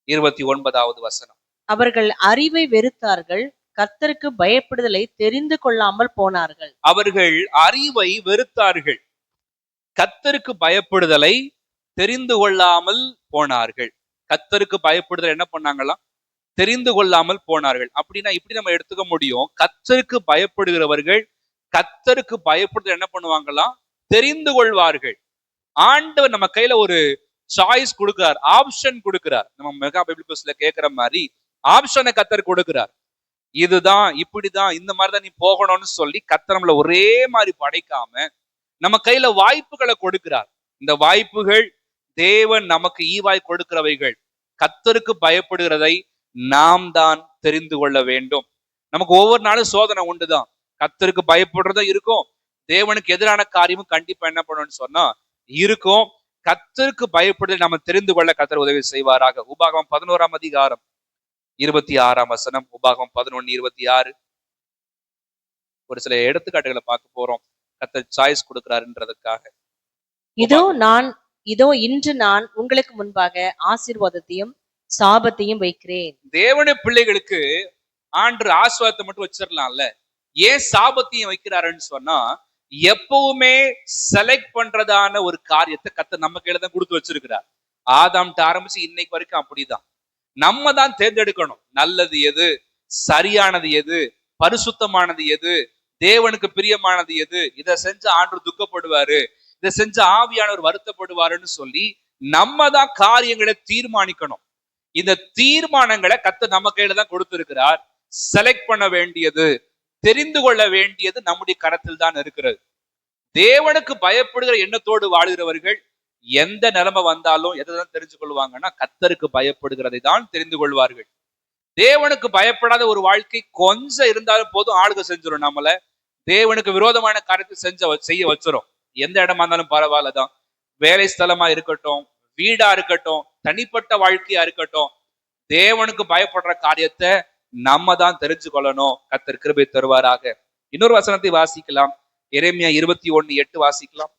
A: 29வது வசனம்.
B: அவர்கள் அறிவை வெறுத்தார்கள், கர்த்தருக்கு பயப்படுதலை தெரிந்து கொள்ளாமல் போனார்கள்.
A: அவர்கள் அறிவை வெறுத்தார்கள், கத்தருக்கு பயப்படுதலை தெரிந்து கொள்ளாமல் போனார்கள். கத்தருக்கு பயப்படுதல் என்ன பண்ணாங்களாம்? தெரிந்து கொள்ளாமல் போனார்கள். அப்படின்னா இப்படி நம்ம எடுத்துக்க முடியும், கத்தருக்கு பயப்படுகிறவர்கள் கத்தருக்கு பயப்படுதல் என்ன பண்ணுவாங்களாம்? தெரிந்து கொள்வார்கள். ஆண்டவர் நம்ம கையில ஒரு சாய்ஸ் கொடுக்கிறார், ஆப்ஷன் கொடுக்கிறார். நம்ம மெகா பைபிள் கோர்ஸ்ல கேட்கிற மாதிரி ஆப்ஷனை கத்தர் கொடுக்கிறார். இதுதான், இப்படிதான், இந்த மாதிரிதான் நீ போகணும்னு சொல்லி கத்தர் நம்மள ஒரே மாதிரி படைக்காம நம்ம கையில வாய்ப்புகளை கொடுக்கிறார். இந்த வாய்ப்புகள் தேவன் நமக்கு ஈவாய் கொடுக்கிறவைகள். கத்தருக்கு பயப்படுகிறதை நாம் தான் தெரிந்து கொள்ள வேண்டும். நமக்கு ஒவ்வொரு நாளும் சோதனை உண்டுதான். கத்தருக்கு பயப்படுறதும் இருக்கும், தேவனுக்கு எதிரான காரியமும் கண்டிப்பா என்ன பண்ணணும்னு சொன்னா இருக்கும். கத்தருக்கு பயப்படுதல் நம்ம தெரிந்து கொள்ள கத்தர் உதவி செய்வாராக. உபாகமம் 11ஆம் அதிகாரம் 26ஆம் வசனம். உபாகமம் 11:26. ஒரு சில எடுத்துக்காட்டுகளை பார்க்க போறோம், கத்தர் சாய்ஸ் கொடுக்கிறாருன்றதுக்காக.
B: இதோ இன்று நான் உங்களுக்கு முன்பாக ஆசீர்வாதத்தையும் சாபத்தையும் வைக்கிறேன்.
A: தேவனுடைய பிள்ளைகளுக்கு ஆண்டு ஆசீர்வாதத்தை மட்டும் வச்சிடலாம்ல, ஏன் சாபத்தையும் வைக்கிறாருன்னு சொன்னா, எப்பவுமே செலக்ட் பண்றதான ஒரு காரியத்தை கத்தர் நம்ம கையில தான் கொடுத்து வச்சிருக்கிறார். ஆதாம்ட்டு ஆரம்பிச்சு இன்னைக்கு வரைக்கும் அப்படிதான். நம்ம தான் தேர்ந்தெடுக்கணும், நல்லது எது, சரியானது எது, பரிசுத்தமானது எது, தேவனுக்கு பிரியமானது எது. இதை செஞ்ச ஆண்டவர் துக்கப்படுவாரு, இதை செஞ்ச ஆவியானவர் வருத்தப்படுவாருன்னு சொல்லி நம்ம தான் காரியங்களை தீர்மானிக்கணும். இந்த தீர்மானங்களை கத்தர் நம்ம கையில தான் கொடுத்திருக்கிறார். செலக்ட் பண்ண வேண்டியது, தெரிந்து கொள்ள வேண்டியது நம்முடைய கரத்தில் தான் இருக்கிறது. தேவனுக்கு பயப்படுகிற எண்ணத்தோடு வாழ்கிறவர்கள் எந்த நிலைமை வந்தாலும் எதைதான் தெரிஞ்சு கொள்வாங்கன்னா, கத்தருக்கு பயப்படுகிறதை தான் தெரிந்து கொள்வார்கள். தேவனுக்கு பயப்படாத ஒரு வாழ்க்கை கொஞ்சம் இருந்தாலும் போதும், ஆளுக செஞ்சிடும் நம்மள. தேவனுக்கு விரோதமான காரியத்தை செய்ய வச்சிரும். எந்த இடமா இருந்தாலும் பரவாயில்லதான். வேலை ஸ்தலமா இருக்கட்டும், வீடா இருக்கட்டும், தனிப்பட்ட வாழ்க்கையா இருக்கட்டும், தேவனுக்கு பயப்படுற காரியத்தை நம்ம தான் தெரிஞ்சு கொள்ளணும். கர்த்தர் கிருபை தருவாராக. இன்னொரு வசனத்தை வாசிக்கலாம், எரேமியா 21:8 வாசிக்கலாம்.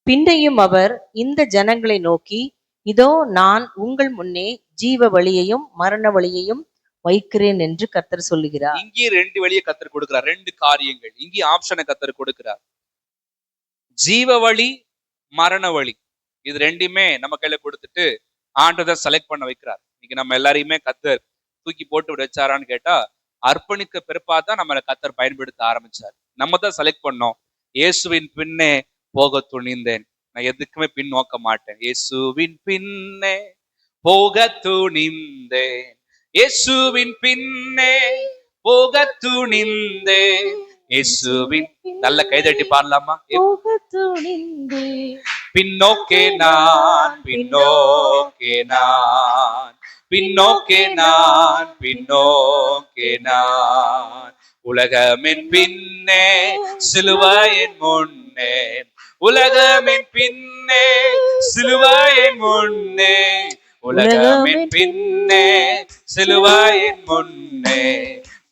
B: பின்னையும் அவர் இந்த ஜனங்களை நோக்கி, இதோ நான் உங்கள் முன்னே ஜீவ வழியையும் மரண வழியையும் வைக்கிறேன் என்று கர்த்தர் சொல்லுகிறார்.
A: இங்கே 2 வழியை கர்த்தர் கொடுக்கிறார், 2 காரியங்கள். இங்கே ஆப்ஷனை கர்த்தர் கொடுக்கிறார். ஜீவ வழி, மரண வழி. இது ரெண்டுமே நம்ம கையில கொடுத்துட்டு ஆண்டவர் செலக்ட் பண்ண வைக்கிறார். இன்னைக்கு நம்ம எல்லாரையுமே கர்த்தர் தூக்கி போட்டு வச்சாரான்னு கேட்டா, அர்ப்பணிக்க பிற்பாதான் நம்மளை கர்த்தர் பயன்படுத்த ஆரம்பிச்சார். நம்ம தான் செலக்ட் பண்ணோம். இயேசுவின் பின்னே போக துணிந்தேன், நான் எதுக்குமே பின் நோக்க மாட்டேன். இயேசுவின் பின்னே போக துணிந்தேன், இயேசுவின் பின்னே போக துணிந்தேன், இயேசுவின். நல்ல கைதட்டி பாடலாமா? பின்னோக்கே நான், பின்னோக்கே நான், பின்னோக்கே நான், பின்னோக்கே நான். உலகமின் பின்னே சிலுவையின் முன்னே, உலகமின் பின்னே சிலுவையின் முன்னே, உலகமின் பின்னே சிலுவையின் முன்னே,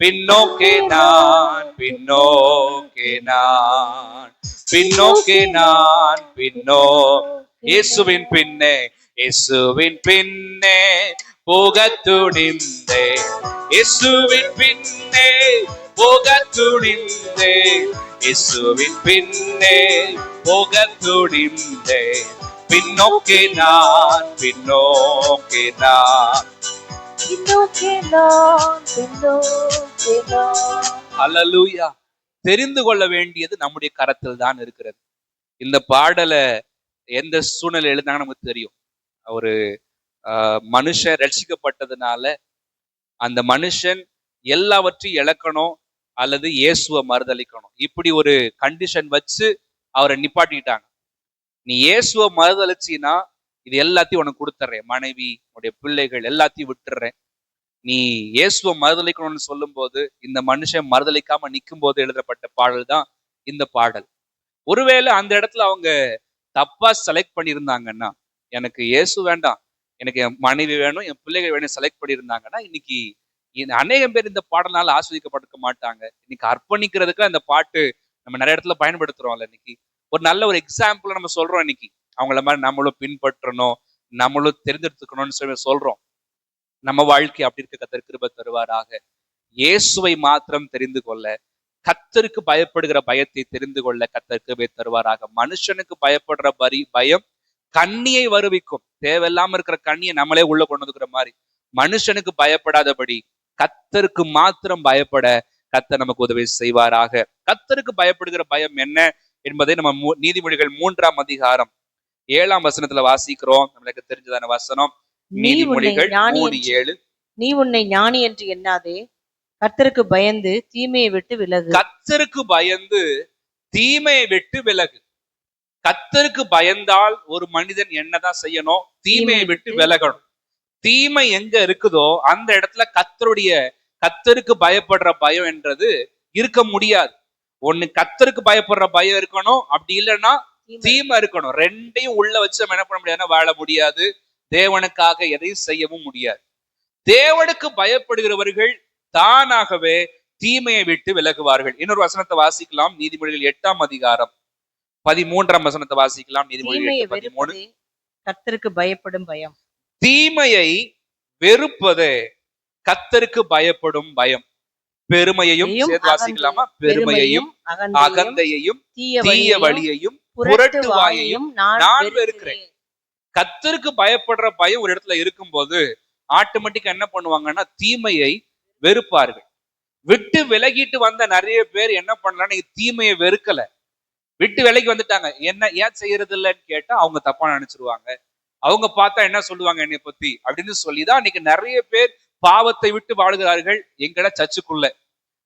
A: பின்னோக்கே நான், பின்னோக்கே நான், பின்னோக்கே நான், இயேசுவின் பின்னே, இயேசுவின் பின்னே போகத் துணிந்தேன், இயேசுவின் பின்னே போகத் துணிந்தேன், இயேசுவின் பின்னே போகத் துணிந்தேன், பின்னோக்கே நான், பின்னோக்கே நான்,
B: பின்னோக்கே நான், பின்னோக்கே நான்.
A: அல்லேலூயா. தெரிந்து கொள்ள வேண்டியது நம்முடைய கரத்தில் தான் இருக்கிறது. இந்த பாடலை எந்த சூழ்நிலை எழுந்தாங்க நமக்கு தெரியும். ஒரு மனுஷன் ரட்சிக்கப்பட்டதுனால அந்த மனுஷன் எல்லாவற்றையும் இழக்கணும் அல்லது இயேசுவை மறுதலிக்கணும், இப்படி ஒரு கண்டிஷன் வச்சு அவரை நிப்பாட்டிட்டாங்க. நீ இயேசுவை மறுதலிச்சினா இது எல்லாத்தையும் உனக்கு கொடுத்துட்றேன், மனைவி உன்னுடைய பிள்ளைகள் எல்லாத்தையும் விட்டுறேன். நீ இயேசுவை மறுதலிக்கணும்னு சொல்லும் போது இந்த மனுஷன் மறுதலிக்காம நிற்கும் போது எழுதப்பட்ட பாடல் தான் இந்த பாடல். ஒருவேளை அந்த இடத்துல அவங்க தப்பா செலக்ட் பண்ணியிருந்தாங்கன்னா, எனக்கு இயேசு வேண்டாம், எனக்கு என் மனைவி வேணும், என் பிள்ளைகள் வேணும் செலக்ட் பண்ணியிருந்தாங்கன்னா, இன்னைக்கு அநேகம் பேர் இந்த பாடல்னால ஆஸ்வதிக்கப்பட்டிருக்க மாட்டாங்க. இன்னைக்கு அர்ப்பணிக்கிறதுக்கு அந்த பாட்டு நம்ம நிறைய இடத்துல பயன்படுத்துறோம்ல. இன்னைக்கு ஒரு நல்ல ஒரு எக்ஸாம்பிள் நம்ம சொல்றோம். இன்னைக்கு அவங்கள மாதிரி நம்மளும் பின்பற்றணும், நம்மளும் தெரிந்தெடுத்துக்கணும்னு சொல்லி சொல்றோம். நம்ம வாழ்க்கை அப்படி இருக்க கர்த்தர் கிருபை தருவாராக. இயேசுவை மாத்திரம் தெரிந்து கொள்ள, கர்த்தருக்கு பயப்படுகிற பயத்தை தெரிந்து கொள்ள கர்த்தர் கிருபை தருவாராக. மனுஷனுக்கு பயப்படுற பயம் கண்ணியை வருவிக்கும். தேவையில்லாம இருக்கிற கண்ணியை நம்மளே உள்ள கொண்டு வந்துக்கிற மாதிரி, மனுஷனுக்கு பயப்படாதபடி கர்த்தருக்கு மாத்திரம் பயப்பட கர்த்தர் நமக்கு உதவி செய்வாராக. கர்த்தருக்கு பயப்படுகிற பயம் என்ன என்பதை நம்ம நீதிமொழிகள் 3ஆம் அதிகாரம் 7ஆம் வசனத்துல வாசிக்கிறோம். நம்மளுக்கு தெரிஞ்சதான வசனம் நீதிமொழிகள் 3:7.
B: நீ உன்னை ஞானி என்று எண்ணாதே, கர்த்தருக்கு பயந்து தீமையை விட்டு விலகு.
A: கர்த்தருக்கு பயந்து தீமையை விட்டு விலகு. கர்த்தருக்கு பயந்தால் ஒரு மனிதன் என்னதான் செய்யணும்? தீமையை விட்டு விலகணும். தீமை எங்க இருக்குதோ அந்த இடத்துல கர்த்தருக்கு பயப்படுற பயம் என்றது இருக்க முடியாது. ஒண்ணு கர்த்தருக்கு பயப்படுற பயம் இருக்கணும், அப்படி இல்லைன்னா தீமை இருக்கணும். ரெண்டையும் உள்ள வச்சு நம்ம என்ன பண்ண முடியாதுன்னா வாழ முடியாது. தேவனுக்காக எதையும் செய்யவும் முடியாது. தேவனுக்கு பயப்படுகிறவர்கள் தானாகவே தீமையை விட்டு விலகுவார்கள். இன்னொரு வசனத்தை வாசிக்கலாம், நீதிமொழிகள் 8ஆம் அதிகாரம் 13ஆம் வசனத்தை வாசிக்கலாம். நீதிமொழிகள் 8:13.
B: கர்த்தருக்கு பயப்படும் பயம்.
A: தீமையை வெறுப்பது கர்த்தருக்கு பயப்படும் பயம். பெருமையையும் சேர்த்து வாசிக்கலாமா? பெருமையையும் அகந்தையையும் தீய வழியையும் புரட்டு வாயையும் நான் வெறுக்கிறேன். கர்த்தருக்கு பயப்படுற பயம் ஒரு இடத்துல இருக்கும்போது ஆட்டோமேட்டிக்கா என்ன பண்ணுவாங்கன்னா தீமையை வெறுப்பார்கள். விட்டு விலகிட்டு வந்த நிறைய பேர் என்ன பண்ணலாம், தீமையை வெறுக்கல, விட்டு விலகி வந்துட்டாங்க. என்ன ஏன் செய்யறது இல்லைன்னு கேட்டா அவங்க தப்பா நினைச்சிருவாங்க. அவங்க பார்த்தா என்ன சொல்லுவாங்க என்னை பத்தி அப்படின்னு சொல்லிதான் இன்னைக்கு நிறைய பேர் பாவத்தை விட்டு வாழ்கிறார்கள். எங்கட சர்ச்சுக்குள்ள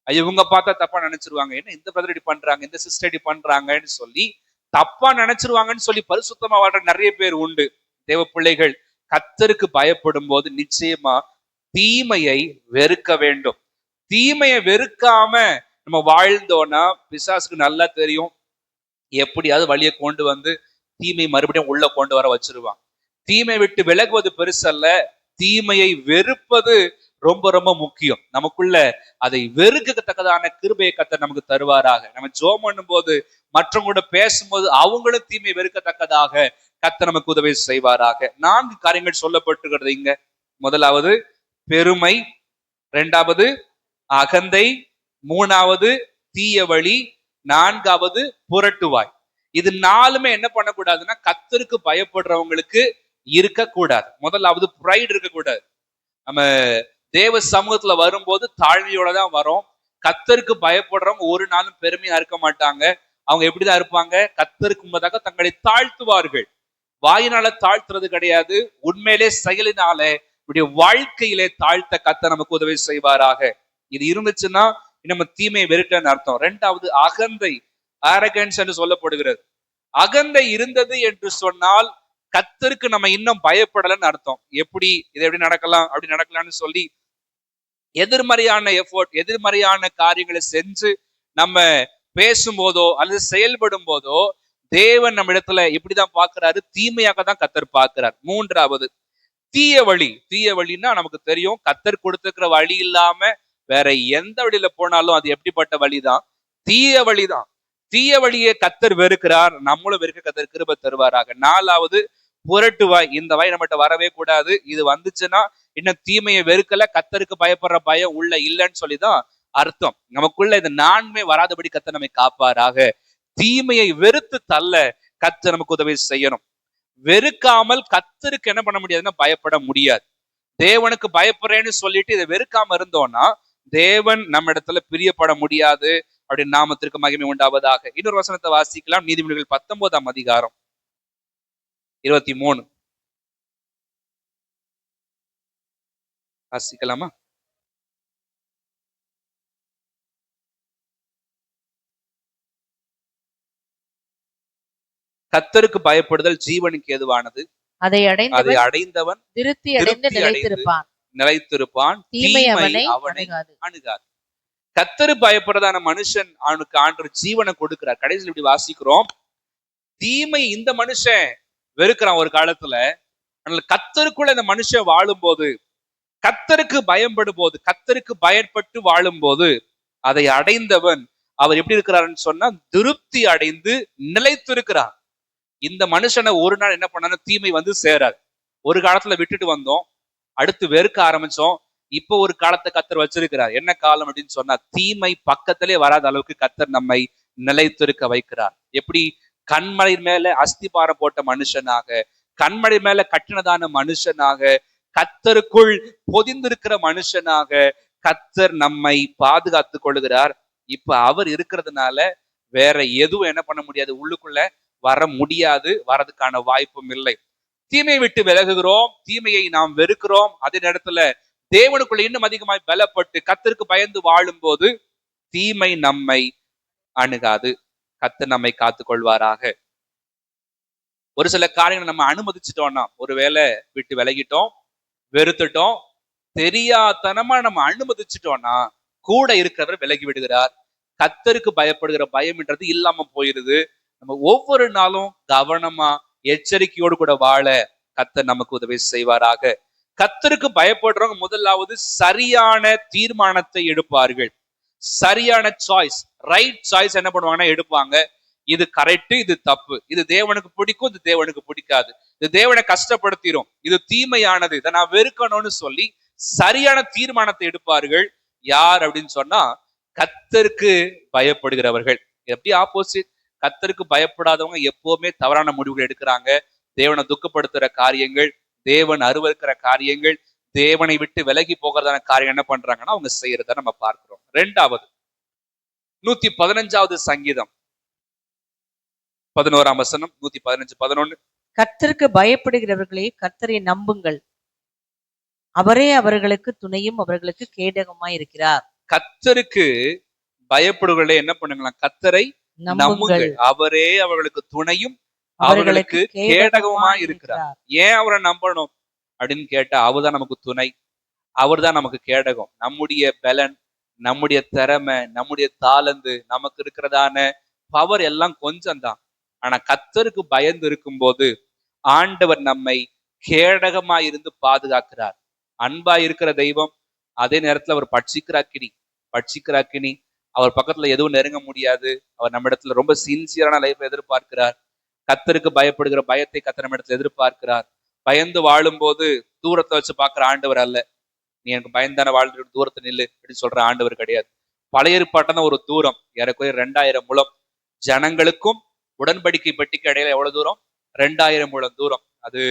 A: இவங்க பார்த்தா தப்பா நினைச்சிருவாங்க, என்ன இந்த பிரதர் இப்படி பண்றாங்க, இந்த சிஸ்டர் இப்படி பண்றாங்கன்னு சொல்லி தப்பா நினைச்சிருவாங்கன்னு சொல்லி பரிசுத்தமா வாழ்ற நிறைய பேர் உண்டு. தேவ பிள்ளைகள் கர்த்தருக்கு பயப்படும் போது நிச்சயமா தீமையை வெறுக்க வேண்டும். தீமையை வெறுக்காம நம்ம வாழ்ந்தோம்னா பிசாசுக்கு நல்லா தெரியும் எப்படியாவது வழியை கொண்டு வந்து தீமை மறுபடியும் உள்ள கொண்டு வர வச்சிருவான். தீமை விட்டு விலகுவது பெருசல்ல, தீமையை வெறுப்பது ரொம்ப ரொம்ப முக்கியம். நமக்குள்ள அதை வெறுக்கத்தக்கதான கிருபையை கர்த்தர் நமக்கு தருவாராக. நம்ம ஜெபம் பண்ணும் போது மற்றவங்க கூட பேசும்போது அவங்களும் தீமை வெறுக்கத்தக்கதாக கர்த்தர் நமக்கு உதவி செய்வாராக. 4 காரியங்கள் சொல்லப்பட்டிருக்கிறது இங்க. முதலாவது பெருமை, 2வது அகந்தை, 3வது தீய வழி, 4வது புரட்டுவாய். இது 4மே என்ன பண்ணக்கூடாதுன்னா கர்த்தருக்கு பயப்படுறவங்களுக்கு இருக்கக்கூடாது. முதலாவது பிரைட் இருக்கக்கூடாது. நம்ம தேவ சமூகத்துல வரும்போது தாழ்மையோட தான் வரோம். கர்த்தருக்கு பயப்படுறவங்க ஒரு நாளும் பெருமையா இருக்க மாட்டாங்க. அவங்க எப்படிதான் இருப்பாங்க? கர்த்தருக்கு முன்பதாக தங்களை தாழ்த்துவார்கள். வாயினால தாழ்த்துறது கிடையாது, உண்மையிலே செயலினாலே இப்படி வாழ்க்கையிலே தாழ்த்த கர்த்தர் நமக்கு உதவி செய்வாராக. இது இருந்துச்சுன்னா நம்ம தீமையை வெறுக்கன்னு அர்த்தம். 2வது அகந்தை, அரகன்ஸ் என்று சொல்லப்படுகிறது. அகந்தை இருந்தது என்று சொன்னால் கர்த்தருக்கு நம்ம இன்னும் பயப்படலன்னு அர்த்தம். இது எப்படி நடக்கலாம் அப்படி நடக்கலாம்னு சொல்லி எதிர்மறையான எஃபோர்ட், எதிர்மறையான காரியங்களை செஞ்சு நம்ம பேசும்போதோ அல்லது செயல்படும் போதோ தேவன் நம்ம இடத்துல இப்படிதான் பார்க்கிறாரு, தீமையாக தான் கர்த்தர் பார்க்கிறார். மூன்றாவது, தீய வழின்னா நமக்கு தெரியும், கர்த்தர் கொடுத்திருக்கிற வழி இல்லாம வேற எந்த வழியில போனாலும் அது எப்படிப்பட்ட வழிதான்? தீய வழிதான். தீய வழியை கர்த்தர் வெறுக்கிறார், நம்மளும் வெறுக்க கர்த்தர் கிருபை தருவாராக. நாலாவது, புரட்டு வாய். இந்த வாய் நம்மகிட்ட வரவே கூடாது. இது வந்துச்சுன்னா இன்னும் தீமையை வெறுக்கல, கர்த்தருக்கு பயப்படுற பயம் உள்ள இல்லைன்னு சொல்லிதான் அர்த்தம். நமக்குள்ள இந்த நான்மே வராதபடி கர்த்தர் நம்மை காப்பாராக. தீமையை வெறுத்து தள்ள கர்த்தர் நமக்கு உதவி செய்யணும். வெறுக்காமல் கர்த்தருக்கு என்ன பண்ண முடியாதுன்னா பயப்பட முடியாது. தேவனுக்கு பயப்படுறேன்னு சொல்லிட்டு இதை வெறுக்காம இருந்தோம்னா தேவன் நம்ம இடத்துல பிரியப்பட முடியாது. அப்படி நாமத்திற்கு மகிமை உண்டாவதாக. இன்னொரு வசனத்தை வாசிக்கலாம். நீதிமொழிகள் 19ஆம் அதிகாரம் 23 வாசிக்கலாமா? கர்த்தருக்கு பயப்படுதல் ஜீவனுக்கு ஏதுவானது,
B: அதை
A: அதை அடைந்தவன்
B: திருப்தி அடைந்து
A: நிலைத்திருப்பான், தீமை அவனை அணுகாது. கர்த்தரு பயப்படுறதான மனுஷன் அவனுக்கு ஆண்டவர் ஜீவனை கொடுக்கிறார். கடைசியில் இப்படி வாசிக்கிறோம், தீமை இந்த மனுஷன் வெறுக்கிறான் ஒரு காலத்துல. கர்த்தருக்குள்ள இந்த மனுஷன் வாழும் போது, கர்த்தருக்கு பயப்படும் போது, கர்த்தருக்கு பயப்பட்டு வாழும் போது அதை அடைந்தவன் அவர் எப்படி இருக்கிறாருன்னு சொன்னா திருப்தி அடைந்து நிலைத்திருக்கிறார். இந்த மனுஷனை ஒரு நாள் என்ன பண்ணாலும் தீமை வந்து சேராது. ஒரு காலத்துல விட்டுட்டு வந்தோம், அடுத்து வெறுக்க ஆரம்பிச்சோம், இப்போ ஒரு காலத்தை கர்த்தர் வச்சிருக்கிறார். என்ன காலம் அப்படின்னு சொன்னா தீமை பக்கத்திலே வராத அளவுக்கு கர்த்தர் நம்மை நிலைத்திருக்க வைக்கிறார். எப்படி? கண்மலை மேல அஸ்திபாரம் போட்ட மனுஷனாக, கண்மலை மேல கட்டினதான மனுஷனாக, கர்த்தருக்குள் பொதிந்திருக்கிற மனுஷனாக கர்த்தர் நம்மை பாதுகாத்து கொள்ளுகிறார். இப்ப அவர் இருக்கிறதுனால வேற எதுவும் என்ன பண்ண முடியாது, உள்ளுக்குள்ள வர முடியாது, வரதுக்கான வாய்ப்பும் இல்லை. தீமையை விட்டு விலகுகிறோம், தீமையை நாம் வெறுக்கிறோம். அதே நேரத்துல தேவனுக்குள்ள இன்னும் அதிகமாய் பலப்பட்டு கர்த்தருக்கு பயந்து வாழும் போது தீமை நம்மை அணுகாது. கர்த்தர் நம்மை காத்து கொள்வாராக. ஒரு சில காரியங்களை நம்ம அனுமதிச்சிட்டோம்னா, ஒருவேளை விட்டு விலகிட்டோம், வெறுத்துட்டோம், தெரியாதனமா நம்ம அனுமதிச்சிட்டோம்னா கூட இருக்கிறவர் விலகி விடுகிறார். கர்த்தருக்கு பயப்படுகிற பயம்ன்றது இல்லாம போயிருது. நம்ம ஒவ்வொரு நாளும் கவனமா எச்சரிக்கையோடு கூட வாழ கர்த்தர் நமக்கு உதவி செய்வாராக. கர்த்தருக்கு பயப்படுறவங்க முதலாவது சரியான தீர்மானத்தை எடுப்பார்கள். சரியான சாய்ஸ், ரைட் சாய்ஸ் என்ன பண்ணுவாங்கன்னா எடுப்பாங்க. இது கரெக்ட், இது தப்பு, இது தேவனுக்கு பிடிக்கும், இது தேவனுக்கு பிடிக்காது, இது தேவனை கஷ்டப்படுத்திடும், இது தீமையானது, இதை நான் வெறுக்கணும்னு சொல்லி சரியான தீர்மானத்தை எடுப்பார்கள். யார் அப்படின்னு சொன்னா கர்த்தருக்கு பயப்படுகிறவர்கள். எப்படி ஆப்போசிட், கர்த்தருக்கு பயப்படாதவங்க எப்பவுமே தவறான முடிவுகள் எடுக்கிறாங்க. தேவனை துக்கப்படுத்துற காரியங்கள், தேவன் அருவருக்கிற காரியங்கள், தேவனை விட்டு விலகி போகிறதான காரியம் என்ன பண்றாங்கன்னா அவங்க செய்யறத நம்ம பார்க்கிறோம். இரண்டாவது 115வது சங்கீதம் 11ஆம் வசனம், 115:11.
B: கர்த்தருக்கு பயப்படுகிறவர்களே கர்த்தரை நம்புங்கள், அவரே அவர்களுக்கு துணையும் அவர்களுக்கு கேடகமாய் இருக்கிறார்.
A: கர்த்தருக்கு பயப்படுகளே என்ன பண்ணுங்களாம், கர்த்தரை நம்புங்கள், அவரே அவர்களுக்கு துணையும் அவர்களுக்கு கேடகமாய் இருக்கிறார். ஏன் அவரை நம்பணும் அப்படின்னு கேட்டா, அவர்தான் நமக்கு துணை, அவர்தான் நமக்கு கேடகம். நம்முடைய பலன், நம்முடைய திறமை, நம்முடைய தாளந்து, நமக்கு இருக்கிறதான பவர் எல்லாம் கொஞ்சம் தான். ஆனா கர்த்தருக்கு பயந்து இருக்கும் போது ஆண்டவர் நம்மை கேடகமா இருந்து பாதுகாக்கிறார். அன்பா இருக்கிற தெய்வம், அதே நேரத்துல அவர் பட்சிக்கிற அக்கினி. அவர் பக்கத்துல எதுவும் நெருங்க முடியாது. அவர் நம்ம இடத்துல ரொம்ப சின்சியரான லைஃப் எதிர்பார்க்கிறார். கர்த்தருக்கு பயப்படுகிற பயத்தை கர்த்தர் நம்ம இடத்துல எதிர்பார்க்கிறார். பயந்து வாழும் போது தூரத்தை வச்சு பார்க்கிற ஆண்டவர் அல்ல. நீ எனக்கு பயந்தான வாழ்ந்து தூரத்தை நில்லு அப்படின்னு சொல்ற ஆண்டவர் கிடையாது. பழைய ஏற்பாட்டான ஒரு தூரம், ஏறக்குறைய 2000 முழம். ஜனங்களுக்கும் உடன்படிக்கை பெட்டிக்கு இடையில எவ்வளவு தூரம்? 2000 முழம் தூரம். அது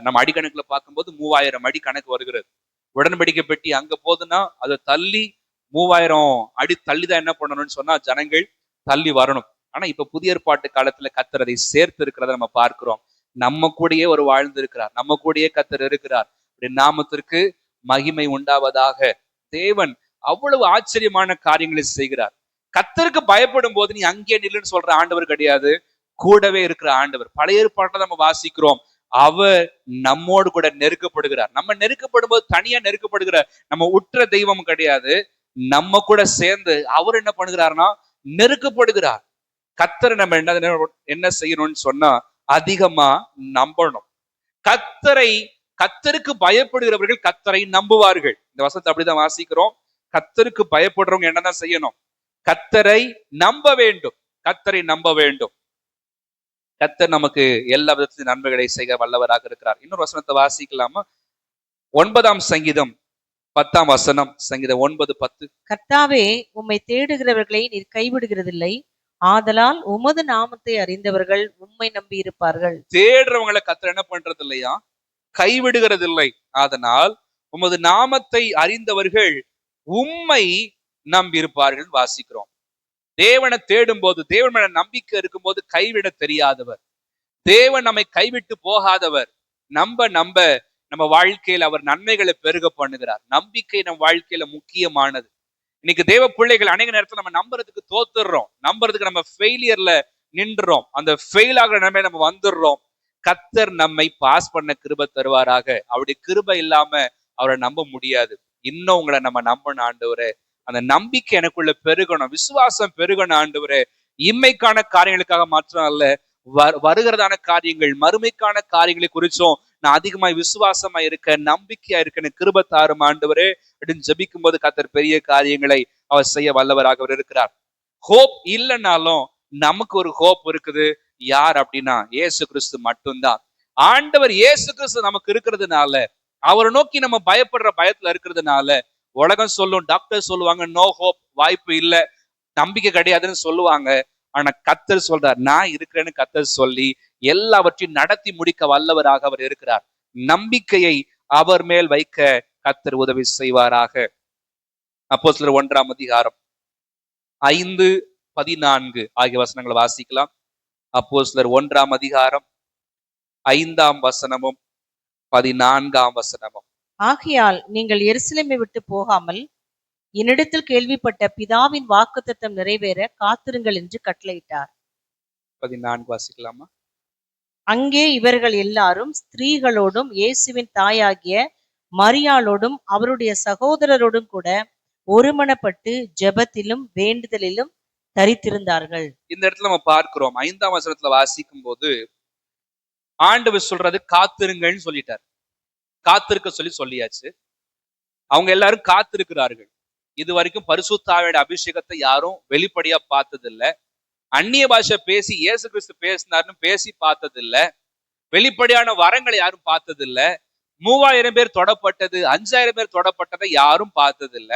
A: நம்ம அடிக்கணக்குல பார்க்கும்போது 3000 அடி கணக்கு வருகிறது. உடன்படிக்கை பெட்டி அங்க போதுன்னா அதை தள்ளி 3000 அடி தள்ளிதான் என்ன பண்ணணும்னு சொன்னா ஜனங்கள் தள்ளி வரணும். ஆனா இப்ப புதிய ஏற்பாட்டு காலத்துல கர்த்தர் அதை சேர்த்து இருக்கிறத நம்ம பார்க்கிறோம். நம்ம கூடயே ஒரு வாழ்ந்து இருக்கிறார், நம்ம கூடயே கர்த்தர் இருக்கிறார். நாமத்திற்கு மகிமை உண்டாவதாக. தேவன் அவ்வளவு ஆச்சரியமான காரியங்களை செய்கிறார். கர்த்தருக்கு பயப்படும் போது நீ அங்கே நில்லுன்னு சொல்ற ஆண்டவர் கிடையாது, கூடவே இருக்கிற ஆண்டவர். பழைய ஏற்பாட்டை நம்ம வாசிக்கிறோம், அவர் நம்மோடு கூட நெருக்கப்படுகிறார். நம்ம நெருக்கப்படும் போது தனியா நெருக்கப்படுகிறார். நம்ம உற்ற தெய்வம் கிடையாது. நம்ம கூட சேர்ந்து அவர் என்ன பண்ணுகிறார்னா நெருக்கப்படுகிறார். கர்த்தரை நம்ம என்ன செய்யணும்னு சொன்னா அதிகமா நம்பணும். கர்த்தருக்கு பயப்படுகிறவர்கள் கர்த்தரை நம்புவார்கள். இந்த வசனத்தை அப்படிதான் வாசிக்கிறோம். கர்த்தருக்கு பயப்படுறவங்க என்னதான் செய்யணும்? கர்த்தரை நம்ப வேண்டும். கர்த்தரை நம்ப வேண்டும். கர்த்தர் நமக்கு எல்லா விதத்திலும் நன்மைகளை செய்ய வல்லவராக இருக்கிறார். இன்னொரு வசனத்தை வாசிக்கலாமா? 9ஆம் சங்கீதம் 10ஆம் வசனம். சங்கீதம் 9:10.
B: கர்த்தாவே, உம்மை தேடுகிறவர்களை நீர் கைவிடுகிறதில்லை. ஆதலால் உமது நாமத்தை அறிந்தவர்கள் உம்மை நம்பி இருப்பார்கள்.
A: தேடுறவங்களை கர்த்தர் என்ன பண்றது இல்லையா? கைவிடுகிறதில்லை. அதனால் உமது நாமத்தை அறிந்தவர்கள் உம்மை நம்பி இருப்பார்கள் வாசிக்கிறோம். தேவனை தேடும் போது, தேவன் மேல நம்பிக்கை இருக்கும் போது கைவிட தெரியாதவர், தேவன் நம்மை கைவிட்டு போகாதவர். நம்ப நம்ம வாழ்க்கையில் அவர் நன்மைகளை பெருக பண்ணுகிறார். நம்பிக்கை நம் வாழ்க்கையில முக்கியமானது. இன்னைக்கு தேவ பிள்ளைகள் அநேக நேரத்துல நம்ம நம்புறதுக்கு தோத்துடுறோம். நம்புறதுக்கு நம்ம ஃபெயிலியர்ல நின்றோம். அந்த ஃபெயில் ஆகிற நிலைமை நம்ம வந்துடுறோம். கர்த்தர் நம்மை பாஸ் பண்ண கிருபை தருவாராக. அவருடைய கிருபை இல்லாம அவரை நம்ப முடியாது. இன்னும் உங்களை நம்ம நம்பணும் ஆண்டவரே. அந்த நம்பிக்கை எனக்குள்ள பெருகணும், விசுவாசம் பெருகணும் ஆண்டவரே. இம்மைக்கான காரியங்களுக்காக மாற்றம் அல்ல, வருகிறதான காரியங்கள், மறுமைக்கான காரியங்களை குறிச்சும் நான் அதிகமாய் விசுவாசமா இருக்க, நம்பிக்கையா இருக்க கிருபை தாரும் ஆண்டவரே அப்படின்னு ஜெபிக்கும் போது கர்த்தர் பெரிய காரியங்களை அவர் செய்ய வல்லவராக அவர் இருக்கிறார். ஹோப் இல்லைன்னாலும் நமக்கு ஒரு ஹோப் இருக்குது. யார் அப்படின்னா இயேசு கிறிஸ்து மட்டும்தான். ஆண்டவர் இயேசு கிறிஸ்து நமக்கு இருக்கிறதுனால, அவரை நோக்கி நம்ம பயப்படுற பயத்துல இருக்கிறதுனால, உலகம் சொல்லும், டாக்டர் சொல்லுவாங்க நோ ஹோப், வாய்ப்பு இல்லை, நம்பிக்கை கிடையாதுன்னு சொல்லுவாங்க. ஆனா கர்த்தர் சொல்றார், நான் இருக்கிறேன்னு கர்த்தர் சொல்லி எல்லாவற்றையும் நடத்தி முடிக்க வல்லவராக அவர் இருக்கிறார். நம்பிக்கையை அவர் மேல் வைக்க கர்த்தர் உதவி செய்வாராக. அப்போஸ்தலர் 1ஆம் அதிகாரம் 5-14 ஆகிய வசனங்களை வாசிக்கலாம். அப்போஸ்தலர் 1ஆம் அதிகாரம் 5ஆம் வசனமும் 14ஆம் வசனமும்.
B: ஆகையால் நீங்கள் எருசலேமை விட்டு போகாமல் என்னிடத்தில் கேள்விப்பட்ட பிதாவின் வாக்குத்தத்தம் நிறைவேற காத்திருங்கள் என்று கட்டளையிட்டார்.
A: 14 வாசிக்கலாமா?
B: அங்கே இவர்கள் எல்லாரும் ஸ்திரீகளோடும் இயேசுவின் தாயாகிய மரியாளோடும் அவருடைய சகோதரரோடும் கூட ஒருமனப்பட்டு ஜெபத்திலும் வேண்டுதலிலும் தரித்திருந்தார்கள்.
A: இந்த இடத்துல நம்ம பார்க்கிறோம், 5ஆம் வசனத்துல வாசிக்கும் போது ஆண்டவர் சொல்றது காத்திருங்கன்னு சொல்லிட்டார். காத்திருக்க சொல்லியாச்சு. அவங்க எல்லாரும் காத்திருக்கிறார்கள். இது வரைக்கும் பரிசுத்த ஆவியோட அபிஷேகத்தை யாரும் வெளிப்படையா பார்த்ததில்ல. அந்நிய பாஷை பேசி இயேசு கிறிஸ்து பேசினார்னு பேசி பார்த்ததில்ல. வெளிப்படையான வரங்களை யாரும் பார்த்ததில்ல. 3000 பேர் தொடப்பட்டது, 5000 பேர் தொடப்பட்டதை யாரும் பார்த்ததில்ல.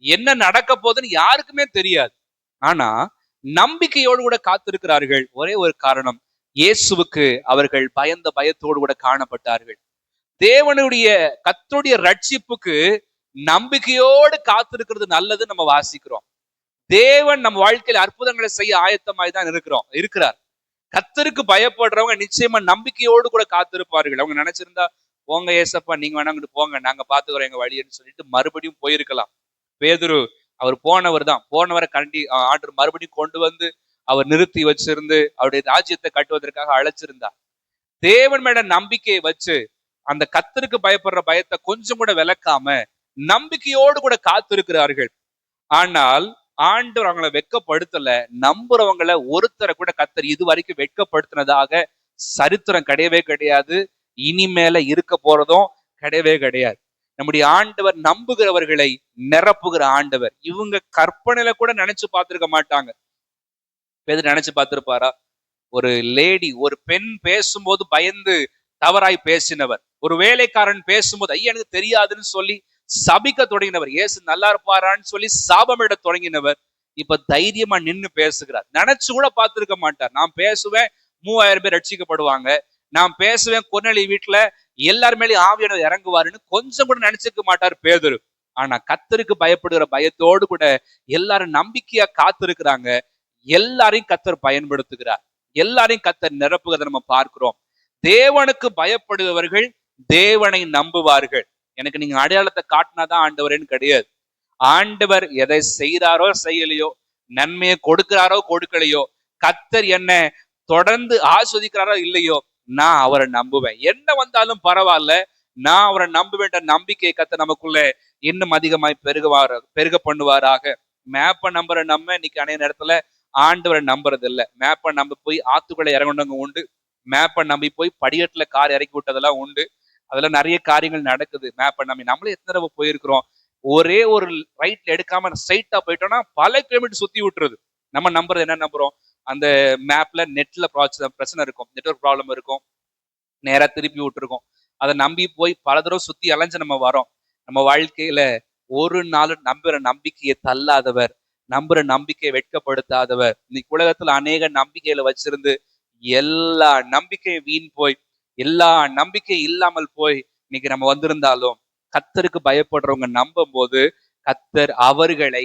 A: என்ன நடக்க போகுதுன்னு யாருக்குமே தெரியாது. ஆனா நம்பிக்கையோடு கூட காத்திருக்கிறார்கள். ஒரே ஒரு காரணம், இயேசுவுக்கு அவர்கள் பயந்த பயத்தோடு கூட காணப்பட்டார்கள். தேவனுடைய கர்த்தருடைய ரட்சிப்புக்கு நம்பிக்கையோடு காத்திருக்கிறது நல்லது நம்ம வாசிக்கிறோம். தேவன் நம்ம வாழ்க்கையில அற்புதங்களை செய்ய ஆயத்தமாய் தான் இருக்கிறார். கர்த்தருக்கு பயப்படுறவங்க நிச்சயமா நம்பிக்கையோடு கூட காத்திருப்பார்கள். அவங்க நினைச்சிருந்தா, போங்க ஏசப்பா, நீங்க வேணாங்கிட்டு போங்க, நாங்க பாத்துக்கிறோம் எங்க வழின்னு சொல்லிட்டு மறுபடியும் போயிருக்கலாம். பேதுரு அவர் போனவரை ஆண்டவர் மறுபடியும் கொண்டு வந்து அவர் நிறுத்தி வச்சிருந்து அவருடைய ராஜ்யத்தை கட்டுவதற்காக அழைச்சிருந்தார். தேவன் மேல நம்பிக்கையை வச்சு அந்த கர்த்தருக்கு பயப்படுற பயத்தை கொஞ்சம் கூட விளக்காம நம்பிக்கையோடு கூட காத்திருக்கிறார்கள். ஆனால் ஆண்டவர் அவங்களை வெட்கப்படுத்தல. நம்புறவங்களை ஒருத்தரை கூட கர்த்தர் இது வரைக்கும் வெட்கப்படுத்தினதாக சரித்திரம் கிடையவே கிடையாது. இனிமேல இருக்க போறதும் கிடையவே கிடையாது. நம்முடைய ஆண்டவர் நம்புகிறவர்களை நிரப்புகிற ஆண்டவர். இவங்க கற்பனையில கூட நினைச்சு பார்த்திருக்க மாட்டாங்க. நினைச்சு பார்த்திருப்பாரா? ஒரு லேடி, ஒரு பெண் பேசும்போது பயந்து தவறாய் பேசினவர், ஒரு வேலைக்காரன் பேசும்போது ஐயா எனக்கு தெரியாதுன்னு சொல்லி சபிக்க தொடங்கினவர், இயேசு நல்லா இருப்பாரான்னு சொல்லி சாபமிட தொடங்கினவர் இப்ப தைரியமா நின்னு பேசுகிறார். நினைச்சு கூட பார்த்திருக்க மாட்டார். நான் பேசுவேன் 3000 பேர் ரட்சிக்கப்படுவாங்க, நான் பேசுவேன் கொன்னலி வீட்டுல எல்லார் மேலேயும் ஆவியானவர் இறங்குவாருன்னு கொஞ்சம் கூட நினைச்சிருக்க மாட்டார் பேதுரு. ஆனா கர்த்தருக்கு பயப்படுகிற பயத்தோடு கூட எல்லாரும் நம்பிக்கையா காத்திருக்கிறாங்க. எல்லாரையும் கர்த்தர் பயன்படுத்துகிறார். எல்லாரையும் கர்த்தர் நிரப்புகிறத நம்ம பார்க்கிறோம். தேவனுக்கு பயப்படுபவர்கள் தேவனை நம்புவார்கள். எனக்கு நீங்க அடையாளத்தை காட்டினாதான் ஆண்டவரேன்னு கிடையாது. ஆண்டவர் எதை செய்யறாரோ செய்யலையோ, நன்மையை கொடுக்கிறாரோ கொடுக்கலையோ, கர்த்தர் என்ன தொடர்ந்து ஆஸ்வதிக்கிறாரோ இல்லையோ, நான் அவரை நம்புவேன், என்ன வந்தாலும் பரவாயில்ல, நான் அவரை நம்புவேன்ற நம்பிக்கை கத்த நமக்குள்ள இன்னும் அதிகமாய் பெருக பண்ணுவாராக. மேப்பை நம்புற நம்ம இன்னைக்கு அநேக நேரத்துல ஆண்டவரை நம்புறது இல்லை. மேப்பை நம்பி போய் ஆத்துக்குள்ள இறங்குனவங்க உண்டு, மேப்பை நம்பி போய் படிக்கட்டுல கார் இறக்கி விட்டதெல்லாம் உண்டு. அதெல்லாம் நிறைய காரியங்கள் நடக்குது. மேப்பை நம்பி நம்மளே எத்தனை தடவை போயிருக்கிறோம். ஒரே ஒரு ரைட்ல எடுக்காம ஸ்ட்ரைட்டா போயிட்டோம்னா பல கிலோமீட்டர் சுத்தி விட்டுருது. நம்ம நம்புறது என்ன நம்புறோம்? அந்த மேப்ல நெட்ல பிரச்சனை இருக்கும், நெட்வொர்க் ப்ராப்ளம் இருக்கும், நேரா திருப்பி விட்டுருக்கோம். அதை நம்பி போய் பல தடவை சுத்தி அலைஞ்சு நம்ம வரோம். நம்ம வாழ்க்கையில ஒரு நாள் நம்புற நம்பிக்கையை தள்ளாதவர், நம்புற நம்பிக்கையை வெட்கப்படுத்தாதவர். இன்னைக்கு உலகத்துல அநேக நம்பிக்கையில வச்சிருந்து எல்லா நம்பிக்கையும் வீண் போய், எல்லா நம்பிக்கையும் இல்லாமல் போய் இன்னைக்கு நம்ம வந்திருந்தாலும் கர்த்தருக்கு பயப்படுறவங்க நம்பும் போது கர்த்தர் அவர்களை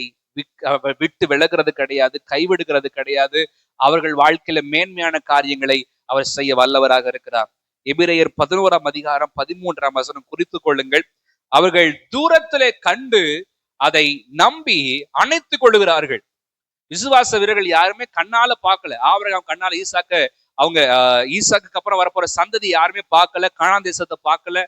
A: விட்டு விலகிறது கிடையாது, கைவிடுகிறது கிடையாது. அவர்கள் வாழ்க்கையில மேன்மையான காரியங்களை அவர் செய்ய வல்லவராக இருக்கிறார். எபிரேயர் 11ஆம் அதிகாரம் 13ஆம் வசனம் குறித்துக் கொள்ளுங்கள். அவர்கள் தூரத்திலே கண்டு அதை நம்பி அணைத்துக் கொள்ளுகிறார்கள். விசுவாச வீரர்கள் யாருமே கண்ணால பார்க்கல. ஆபிரகாம் கண்ணால அவங்க ஈசாக்கு அப்புறம் வரப்போற சந்ததி யாருமே பார்க்கல, கானான் தேசத்தை பார்க்கல.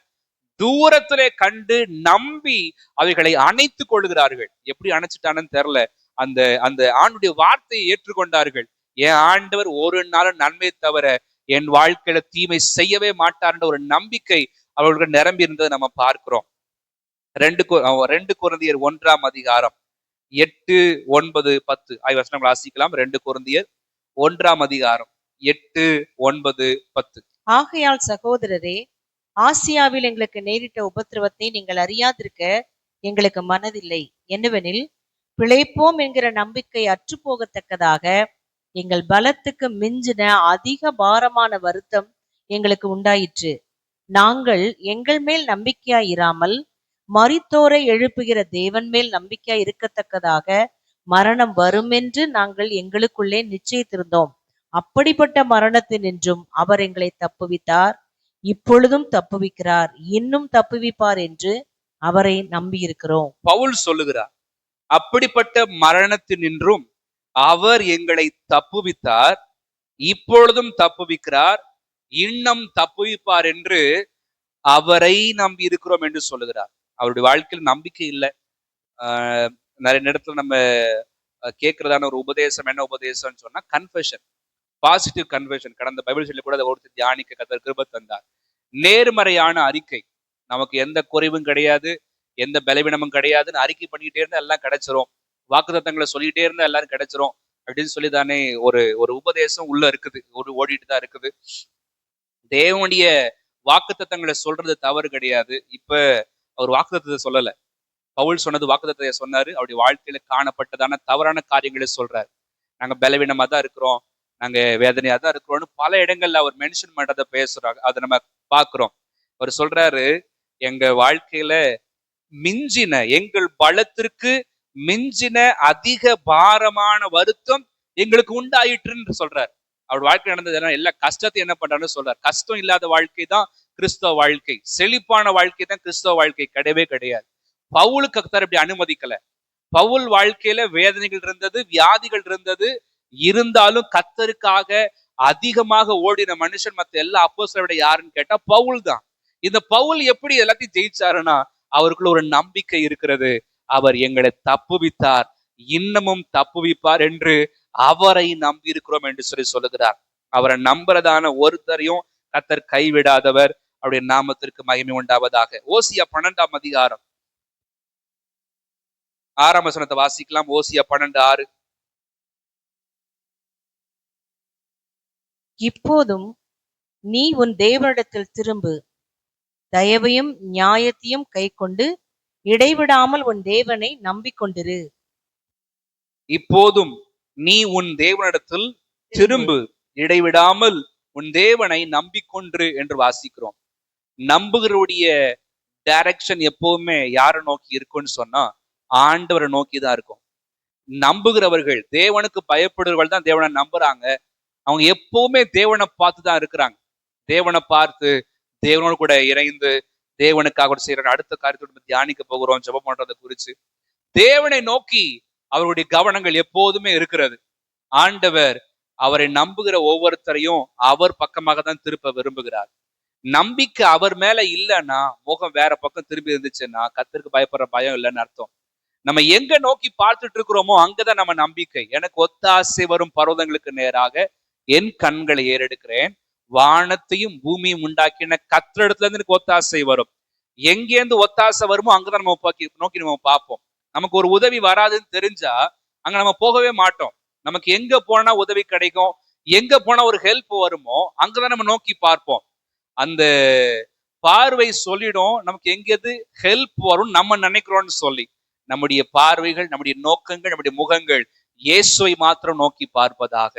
A: தூரத்திலே கண்டு நம்பி அவைகளை அணைத்துக் கொள்ளுகிறார்கள். எப்படி அணைச்சிட்டானு தெரியல, அந்த அந்த ஆண்டுடைய வார்த்தையை ஏற்றுக்கொண்டார்கள். என் ஆண்டவர் ஒரு நாளும் நன்மை தவிர என் வாழ்க்கையில தீமை செய்யவே மாட்டார்ன்ற ஒரு நம்பிக்கை அவர்களுக்கு நிரம்பி இருந்ததை நம்ம பார்க்கிறோம். 2 கொரிந்தியர் 1ஆம் அதிகாரம் 8, 9, 10 வசனங்கள் வாசிக்கலாம். 2 கொரிந்தியர் 1ஆம் அதிகாரம் 8, 9, 10.
B: ஆகையால் சகோதரரே, ஆசியாவில் எங்களுக்கு நேரிட்ட உபத்திரவத்தை நீங்கள் அறியாதிருக்க எங்களுக்கு மனதில்லை. என்னவெனில், பிழைப்போம் என்கிற நம்பிக்கை அற்றுப்போகத்தக்கதாக எங்கள் பலத்துக்கு மிஞ்சின அதிக பாரமான வருத்தம் எங்களுக்கு உண்டாயிற்று. நாங்கள் எங்கள் மேல் நம்பிக்கையாய் இராமல் மரித்தோரை எழுப்புகிற தேவன் மேல் நம்பிக்கையாய் இருக்கத்தக்கதாக மரணம் வரும் என்று நாங்கள் எங்களுக்குள்ளே நிச்சயித்திருந்தோம். அப்படிப்பட்ட மரணத்தினின்றும் அவர் எங்களை தப்புவித்தார், இப்பொழுதும் தப்புவிக்கிறார், இன்னும் தப்புவிப்பார் என்று அவரை நம்பியிருக்கிறோம்.
A: பவுல் சொல்லுகிறார், அப்படிப்பட்ட மரணத்தினின்றும் அவர் எங்களை தப்புவித்தார், இப்பொழுதும் தப்புவிக்கிறார், இன்னும் தப்புவிப்பார் என்று அவரை நம்பி இருக்கிறோம் என்று சொல்லுகிறார். அவருடைய வாழ்க்கையில் நம்பிக்கை இல்லை. நிறைய நேரத்துல நம்ம கேட்கிறதான ஒரு உபதேசம் என்ன உபதேசம்னு சொன்னா கன்ஃபெஷன், பாசிட்டிவ் கன்ஃபெஷன். கடந்த பைபிள் சொல்லி கூட அதை ஒருத்தர் தியானிக்க கர்த்தர் கிருபை தந்தார். நேர்மறையான அறிக்கை, நமக்கு எந்த குறைவும் கிடையாது, எந்த பலவீனமும் கிடையாதுன்னு அறிக்கை பண்ணிக்கிட்டே இருந்தா எல்லாம் கிடைச்சிரும், வாக்குத்தத்தங்களை சொல்லிட்டே இருந்தா எல்லாரும் கிடைச்சிரும் அப்படின்னு சொல்லி தானே ஒரு உபதேசம் உள்ள இருக்குது, ஓடிட்டு தான் இருக்குது. தேவனுடைய வாக்குத்தத்தங்களை சொல்றது தவறு கிடையாது. இப்ப அவர் வாக்குத்தத்தத்தை சொல்லல, பவுல் சொன்னது வாக்குத்தத்தத்தை சொன்னாரு. அவருடைய வாழ்க்கையில காணப்பட்டதான தவறான காரியங்களை சொல்றாரு. நாங்க பலவீனமா தான் இருக்கிறோம், நாங்க வேதனையா தான் இருக்கிறோம்னு பல இடங்கள்ல அவர் மென்ஷன் பண்றதை பேசுறாங்க. அதை நம்ம பாக்குறோம். அவர் சொல்றாரு, எங்க வாழ்க்கையில மிஞ்சின, எங்கள் பலத்திற்கு மிஞ்சின அதிக பாரமான வருத்தம் எங்களுக்கு உண்டாயிற்றுன்னு சொல்றாரு. அவர் வாழ்க்கை நடந்தது எல்லா கஷ்டத்தை என்ன பண்றாருன்னு சொல்றாரு. கஷ்டம் இல்லாத வாழ்க்கை தான் கிறிஸ்தவ வாழ்க்கை, செழிப்பான வாழ்க்கை தான் கிறிஸ்தவ வாழ்க்கை, கிடையவே கிடையாது. பவுலுக்கு கர்த்தர் இப்படி அனுமதிக்கல. பவுல் வாழ்க்கையில வேதனைகள் இருந்தது, வியாதிகள் இருந்தது, இருந்தாலும் கர்த்தருக்காக அதிகமாக ஓடின மனுஷன் மத்த எல்லா அப்போஸ்தலரை விட யாருன்னு கேட்டா பவுல் தான். இந்த பவுல் எப்படி எல்லாத்தையும் ஜெயிச்சாருன்னா, அவருக்குள்ள ஒரு நம்பிக்கை இருக்கிறது. அவர் எங்களை தப்புவித்தார், இன்னமும் தப்புவிப்பார் என்று அவரை நம்பி இருக்கிறோம் என்று சொல்லுகிறார். அவரை நம்புறதான ஒருத்தரையும் கர்த்தர் கைவிடாதவர். அவருடைய நாமத்திற்கு மகிமை உண்டாவதாக. ஓசியா 12ஆம் அதிகாரம் 6ஆம் வசனத்தை வாசிக்கலாம். ஓசியா 12:6.
B: இப்போதும் நீ உன் தேவனிடத்தில் திரும்பு, தயவையும் நியாயத்தையும் கைக்கொண்டு இடைவிடாமல் உன் தேவனை நம்பிக்கொண்டிரு.
A: இப்போதும் நீ உன் தேவனிடத்தில் திரும்பு, இடைவிடாமல் உன் தேவனை நம்பிக்கொன்று என்று வாசிக்கிறோம். நம்புகிறவுடைய டைரக்ஷன் எப்பவுமே யாரை நோக்கி இருக்குன்னு சொன்னா ஆண்டவரை நோக்கி தான் இருக்கும். நம்புகிறவர்கள், தேவனுக்கு பயப்படுறவர்கள் தான் தேவனை நம்புறாங்க. அவங்க எப்பவுமே தேவனை பார்த்து தான் இருக்கிறாங்க. தேவனை பார்த்து தேவனோடு கூட இணைந்து தேவனுக்காக செய்யற அடுத்த காரியத்தோடு தியானிக்க போகிறோம், ஜெபம் பண்றதை குறிச்சு. தேவனை நோக்கி அவருடைய கவனங்கள் எப்போதுமே இருக்கிறது. ஆண்டவர் அவரை நம்புகிற ஒவ்வொருத்தரையும் அவர் பக்கமாக தான் திருப்ப விரும்புகிறார். நம்பிக்கை அவர் மேல இல்லைன்னா, முகம் வேற பக்கம் திரும்பி இருந்துச்சுன்னா கர்த்தருக்கு பயப்படுற பயம் இல்லைன்னு அர்த்தம். நம்ம எங்க நோக்கி பார்த்துட்டு இருக்கிறோமோ அங்கதான் நம்ம நம்பிக்கை. எனக்கு ஒத்தாசை வரும் பர்வதங்களுக்கு நேராக என் கண்களை ஏறெடுக்கிறேன். வானத்தையும் பூமியும் உண்டாக்கின கர்த்தரிடத்துல இருந்து எனக்கு ஒத்தாசை வரும். எங்கேருந்து ஒத்தாசை வருமோ அங்கதான் நம்ம நோக்கி நம்ம பார்ப்போம். நமக்கு ஒரு உதவி வராதுன்னு தெரிஞ்சா அங்க நம்ம போகவே மாட்டோம். நமக்கு எங்க போனா உதவி கிடைக்கும், எங்க போனா ஒரு ஹெல்ப் வருமோ அங்கதான் நம்ம நோக்கி பார்ப்போம். அந்த பார்வை சொல்லிடும் நமக்கு எங்கேது ஹெல்ப் வரும் நம்ம நினைக்கிறோம்னு சொல்லி. நம்முடைய பார்வைகள், நம்முடைய நோக்கங்கள், நம்முடைய முகங்கள் இயேசுவை மாத்திரம் நோக்கி பார்ப்பதாக,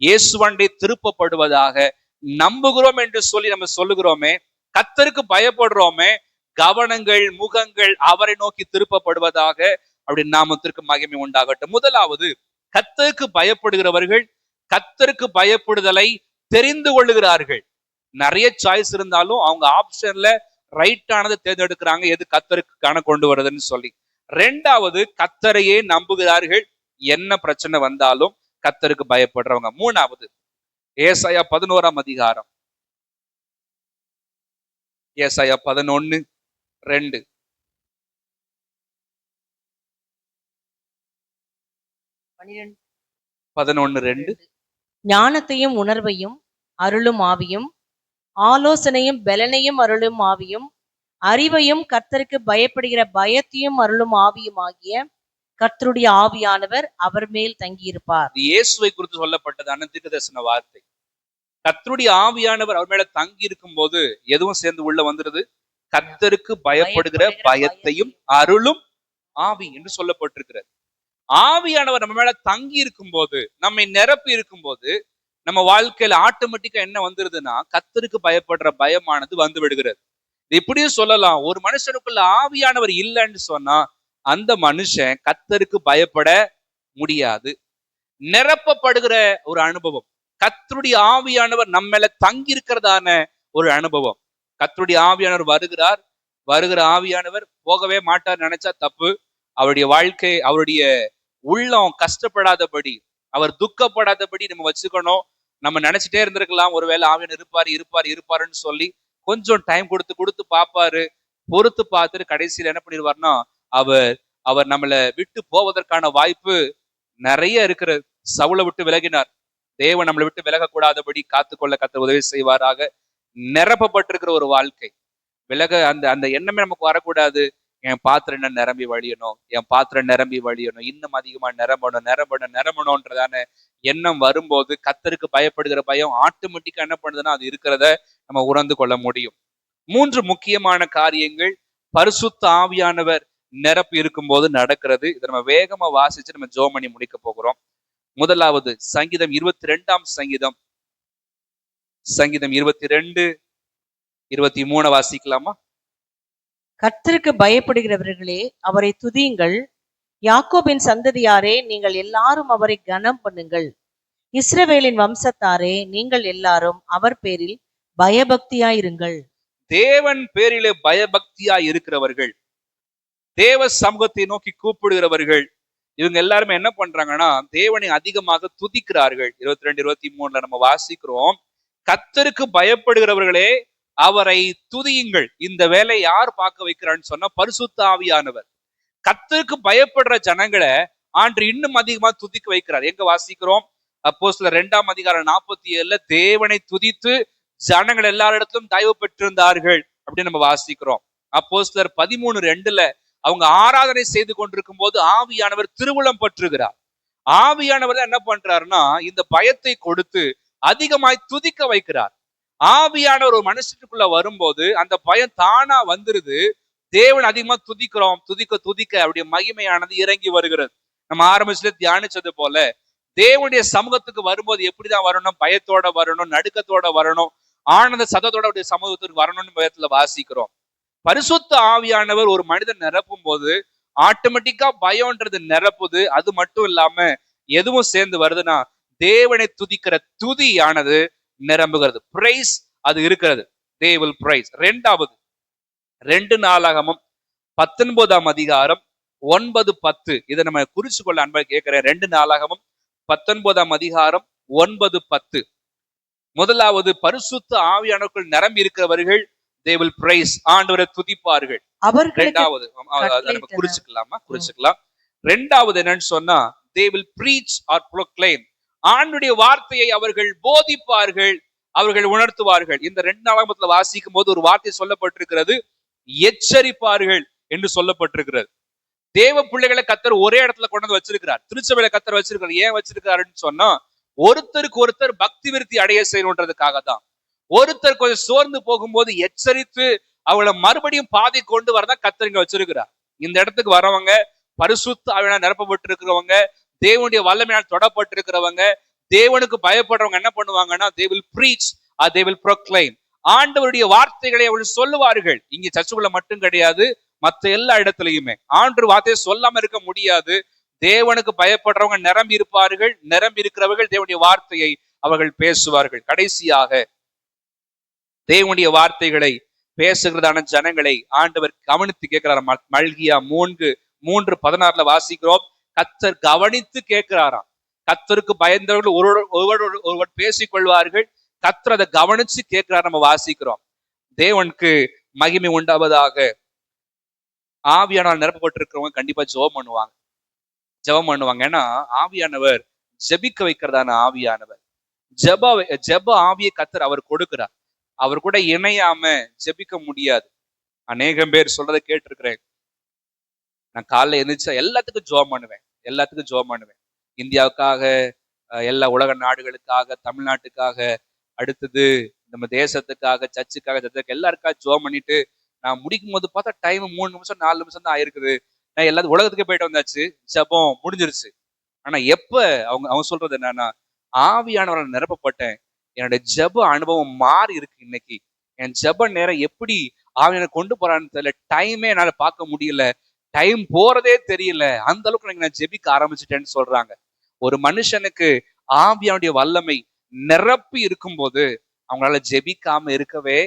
A: இயேசுவண்டை திருப்பப்படுவதாக. நம்புகிறோம் என்று சொல்லி நம்ம சொல்லுகிறோமே, கர்த்தருக்கு பயப்படுறோமே, கவனங்கள், முகங்கள் அவரை நோக்கி திருப்பப்படுவதாக. அப்படி நாமத்திற்கு மகிமை உண்டாகட்டும். முதலாவது, கர்த்தருக்கு பயப்படுகிறவர்கள் கர்த்தருக்கு பயப்படுதலை தெரிந்து கொள்ளுகிறார்கள். நிறைய சாய்ஸ் இருந்தாலும் அவங்க ஆப்ஷன்ல ரைட்டானதை தேர்ந்தெடுக்கிறாங்க, எது கர்த்தருக்கு கொண்டு வருதுன்னு சொல்லி. ரெண்டாவது, கர்த்தரையே நம்புகிறார்கள், என்ன பிரச்சனை வந்தாலும் கர்த்தருக்கு பயப்படுறவங்க. மூணாவது, ஏசாயா 11ஆம் அதிகாரம், ஏசாயா 11:2.
B: ஞானத்தையும் உணர்வையும் அருளும் ஆவியும், ஆலோசனையும் பலனையும் அருளும் ஆவியும், அறிவையும் கர்த்தருக்கு பயப்படுகிற பயத்தையும் அருளும் ஆவியும் ஆகிய கர்த்தருடைய ஆவியானவர் அவர் மேல் தங்கியிருப்பார்.
A: இயேசுவை குறித்து சொல்லப்பட்டதான தீர்க்கதரிசன வார்த்தை. கர்த்தருடைய ஆவியானவர் அவர் மேல தங்கி இருக்கும் போது எதுவும் சேர்ந்து உள்ள வந்துருது, கர்த்தருக்கு பயப்படுகிற பயத்தையும் அருளும் ஆவி என்று சொல்லப்பட்டிருக்கிறது. ஆவியானவர் நம்ம மேல தங்கி இருக்கும் போது, நம்மை நிரப்பி இருக்கும் போது, நம்ம வாழ்க்கையில ஆட்டோமேட்டிக்கா என்ன வந்துருதுன்னா, கர்த்தருக்கு பயப்படுற பயமானது வந்து விடுகிறது. இப்படியும் சொல்லலாம், ஒரு மனுஷனுக்குள்ள ஆவியானவர் இல்லைன்னு சொன்னா அந்த மனுஷன் கர்த்தருக்கு பயப்பட முடியாது. நிரப்பப்படுகிற ஒரு அனுபவம், கர்த்தருடைய ஆவியானவர் நம்ம மேல தங்கி இருக்கிறதான ஒரு அனுபவம். கர்த்தருடைய ஆவியானவர் வருகிறார், வருகிற ஆவியானவர் போகவே மாட்டார் நினைச்சா தப்பு. அவருடைய வாழ்க்கை, அவருடைய உள்ளம் கஷ்டப்படாதபடி, அவர் துக்கப்படாதபடி நம்ம வச்சுக்கணும். நம்ம நினைச்சிட்டே இருந்திருக்கலாம், ஒருவேளை ஆவியானவர் இருப்பாரு இருப்பாரு இருப்பாருன்னு சொல்லி கொஞ்சம் டைம் கொடுத்து பார்ப்பாரு. பொறுத்து பார்த்துட்டு கடைசியில் என்ன பண்ணிடுவார்னா, அவர் நம்மளை விட்டு போவதற்கான வாய்ப்பு நிறைய இருக்கிறது. சவுலை விட்டு விலகினார், தேவன் நம்மளை விட்டு விலகக்கூடாதபடி காத்துக்கொள்ள கர்த்தர் உதவி செய்வாராக. நிரப்பப்பட்டிருக்கிற ஒரு வாழ்க்கை, அந்த எண்ணமே நமக்கு வரக்கூடாது. என் பாத்திரம் என்ன நிரம்பி வழியணும், என் பாத்திரம் நிரம்பி வழியணும், இன்னும் அதிகமா நிரம்பணும்ன்றதான எண்ணம் வரும்போது கர்த்தருக்கு பயப்படுகிற பயம் ஆட்டோமேட்டிக்கா என்ன பண்ணுதுன்னா அது இருக்கிறத நம்ம உணர்ந்து கொள்ள முடியும். 3 முக்கியமான காரியங்கள் பரிசுத்த ஆவியானவர் நிரப்பி இருக்கும் போது நடக்கிறது. இதை நம்ம வேகமா வாசிச்சு நம்ம ஜெபம் பண்ணி முடிக்க போகிறோம். முதலாவது, சங்கீதம் 22ஆம் சங்கீதம், சங்கீதம் 22:23 வாசிக்கலாமா?
B: கர்த்தருக்கு பயப்படுகிறவர்களே அவரை துதியுங்கள், யாக்கோபின் சந்ததியாரே நீங்கள் எல்லாரும் அவரை கனம் பண்ணுங்கள், இஸ்ரவேலின் வம்சத்தாரே நீங்கள் எல்லாரும் அவர் பேரில் பயபக்தியாயிருங்கள்.
A: தேவன் பேரிலே பயபக்தியாய் இருக்கிறவர்கள், தேவ சமூகத்தை நோக்கி கூப்பிடுகிறவர்கள், இவங்க எல்லாருமே என்ன பண்றாங்கன்னா தேவனை அதிகமாக துதிக்கிறார்கள். 22-23 நம்ம வாசிக்கிறோம், கர்த்தருக்கு பயப்படுகிறவர்களே அவரை துதியுங்கள். இந்த வேலை யார் பார்க்க வைக்கிறான்னு சொன்னா பரிசுத்த ஆவியானவர். கர்த்தருக்கு பயப்படுற ஜனங்களை ஆண்டு இன்னும் அதிகமா துதிக்க வைக்கிறார். எங்க வாசிக்கிறோம்? அப்போஸ்தலர் 2ஆம் அதிகாரம் 47 தேவனை துதித்து ஜனங்கள் எல்லாரிடத்திலும் தயவு பெற்றிருந்தார்கள் அப்படின்னு நம்ம வாசிக்கிறோம். அப்போஸ்தலர் 13:2 அவங்க ஆராதனை செய்து கொண்டிருக்கும் போது ஆவியானவர் திருவுளம் பற்றுகிறார். ஆவியானவர் என்ன பண்றாருன்னா இந்த பயத்தை கொடுத்து அதிகமாய் துதிக்க வைக்கிறார். ஆவியானவர் ஒரு மனுஷனுக்குள்ள வரும்போது அந்த பயம் தானா வந்துருது. தேவன் அதிகமா துதிக்கிறோம், துதிக்க அவருடைய மகிமையானது இறங்கி வருகிறது. நம்ம ஆரம்பத்துல தியானிச்சது போல தேவனுடைய சமூகத்துக்கு வரும்போது எப்படிதான் வரணும்? பயத்தோட வரணும், நடுக்கத்தோட வரணும், ஆனந்த சதத்தோட அவருடைய சமூகத்துக்கு வரணும்னு பயத்துல வாசிக்கிறோம். பரிசுத்த ஆவியானவர் ஒரு மனிதன் நிரப்பும் போது ஆட்டோமேட்டிக்கா பயம்ன்றது நிரப்புது. அது மட்டும் இல்லாம எதுவும் சேர்ந்து வருதுன்னா தேவனை துதிக்கிற துதியானது நிரம்புகிறது. பிரைஸ் அது இருக்கிறது, they will praise. ரெண்டாவது, 2 நாளாகமம் 19ஆம் அதிகாரம் 9-10 இதை நம்ம குறிச்சு கொள்ள அன்பா கேட்கிறேன். 2 நாளாகமம் 19ஆம் அதிகாரம் 9:10. முதலாவது, பரிசுத்த ஆவியானவர்கள் நிரம்பி இருக்கிறவர்கள் they will praise, ஆண்டவரை துதிப்பார்கள். இரண்டாவது நம்ம குறிச்சுக்கலாம். இரண்டாவது என்னன்னு சொன்னா they will preach or proclaim, ஆண்டுடைய வார்த்தையை அவர்கள் போதிப்பார்கள், அவர்கள் உணர்த்துவார்கள். இந்த 2 வாசிக்கும் போது ஒரு வார்த்தை சொல்லப்பட்டிருக்கிறது, எச்சரிப்பார்கள் என்று சொல்லப்பட்டிருக்கிறது. தேவ பிள்ளைகளை கர்த்தர் ஒரே இடத்துல கொண்டு வந்து வச்சிருக்கிறார். திருச்சபையில கர்த்தர் வச்சிருக்கிறார். ஏன் வச்சிருக்காருன்னு சொன்னா, ஒருத்தருக்கு ஒருத்தர் பக்தி விருத்தி அடைய செய்யணுன்றதுக்காக தான். ஒருத்தர் கொஞ்சம் சோர்ந்து போகும்போது எச்சரித்து அவளை மறுபடியும் பாதை கொண்டு வரதான் கர்த்தர் இங்க வச்சிருக்கிறார். இந்த இடத்துக்கு வரவங்க பரிசுத்த ஆவியால் நிரப்பப்பட்டு இருக்கிறவங்க, தேவனுடைய வல்லமையால் தொடப்பட்டிருக்கிறவங்க, தேவனுக்கு பயப்படுறவங்க என்ன பண்ணுவாங்கன்னா they will preach or they will proclaim, ஆண்டவருடைய வார்த்தைகளை அவர்கள் சொல்லுவார்கள். இங்க சர்ச்சுக்குள்ள மட்டும் கிடையாது, மற்ற எல்லா இடத்துலயுமே ஆண்டு வார்த்தையை சொல்லாம இருக்க முடியாது. தேவனுக்கு பயப்படுறவங்க நிரம்பி இருப்பார்கள், நிரம்பி இருக்கிறவர்கள் தேவனுடைய வார்த்தையை அவர்கள் பேசுவார்கள். கடைசியாக தேவனுடைய வார்த்தைகளை பேசுகிறதான ஜனங்களை ஆண்டவர் கவனித்து கேட்கிறார். மல்கியா 3:16 வாசிக்கிறோம், கர்த்தர் கவனித்து கேட்கிறாராம். கர்த்தருக்கு பயந்தவர்கள் ஒருவர் பேசிக்கொள்வார்கள், கர்த்தர் அதை கவனிச்சு கேட்கிறார். நம்ம வாசிக்கிறோம். தேவனுக்கு மகிமை உண்டாவதாக. ஆவியானவர் நிரப்பப்பட்டிருக்கிறவங்க கண்டிப்பா ஜெபம் பண்ணுவாங்க. ஏன்னா ஆவியானவர் ஜெபிக்க வைக்கிறதான ஆவியானவர். ஜெப ஆவியை கர்த்தர் அவர் கொடுக்கிறார். அவர் கூட இணையாம ஜெபிக்க முடியாது. அநேகம் பேர் சொல்றதை கேட்டிருக்கிறேன். நான் காலைல எந்திரிச்சா எல்லாத்துக்கும் ஜெபம் பண்ணுவேன். இந்தியாவுக்காக, எல்லா உலக நாடுகளுக்காக, தமிழ்நாட்டுக்காக, அடுத்தது நம்ம தேசத்துக்காக, சர்ச்சுக்காக, எல்லாருக்காக ஜெபம் பண்ணிட்டு நான் முடிக்கும் போது பார்த்தா டைம் 3 நிமிஷம் 4 நிமிஷம் தான் ஆயிருக்குது. நான் எல்லாத்துக்கும் உலகத்துக்கே போயிட்டு வந்தாச்சு, ஜெபம் முடிஞ்சிருச்சு. ஆனா எப்ப அவங்க சொல்றது என்னன்னா, ஆவியானவரால் நிரப்பப்பட்டேன், என்னோட ஜெப அனுபவம் மாறி இருக்கு. இன்னைக்கு என் ஜெப நேரம் எப்படி ஆவியான கொண்டு போறான்னு தெரியல, டைமே என்னால பார்க்க முடியல, டைம் போறதே தெரியல, அந்த அளவுக்கு நான் ஜெபிக்க ஆரம்பிச்சுட்டேன்னு சொல்றாங்க. ஒரு மனுஷனுக்கு ஆவியானுடைய வல்லமை நிரப்பி இருக்கும்போது அவங்களால ஜெபிக்காம இருக்கவே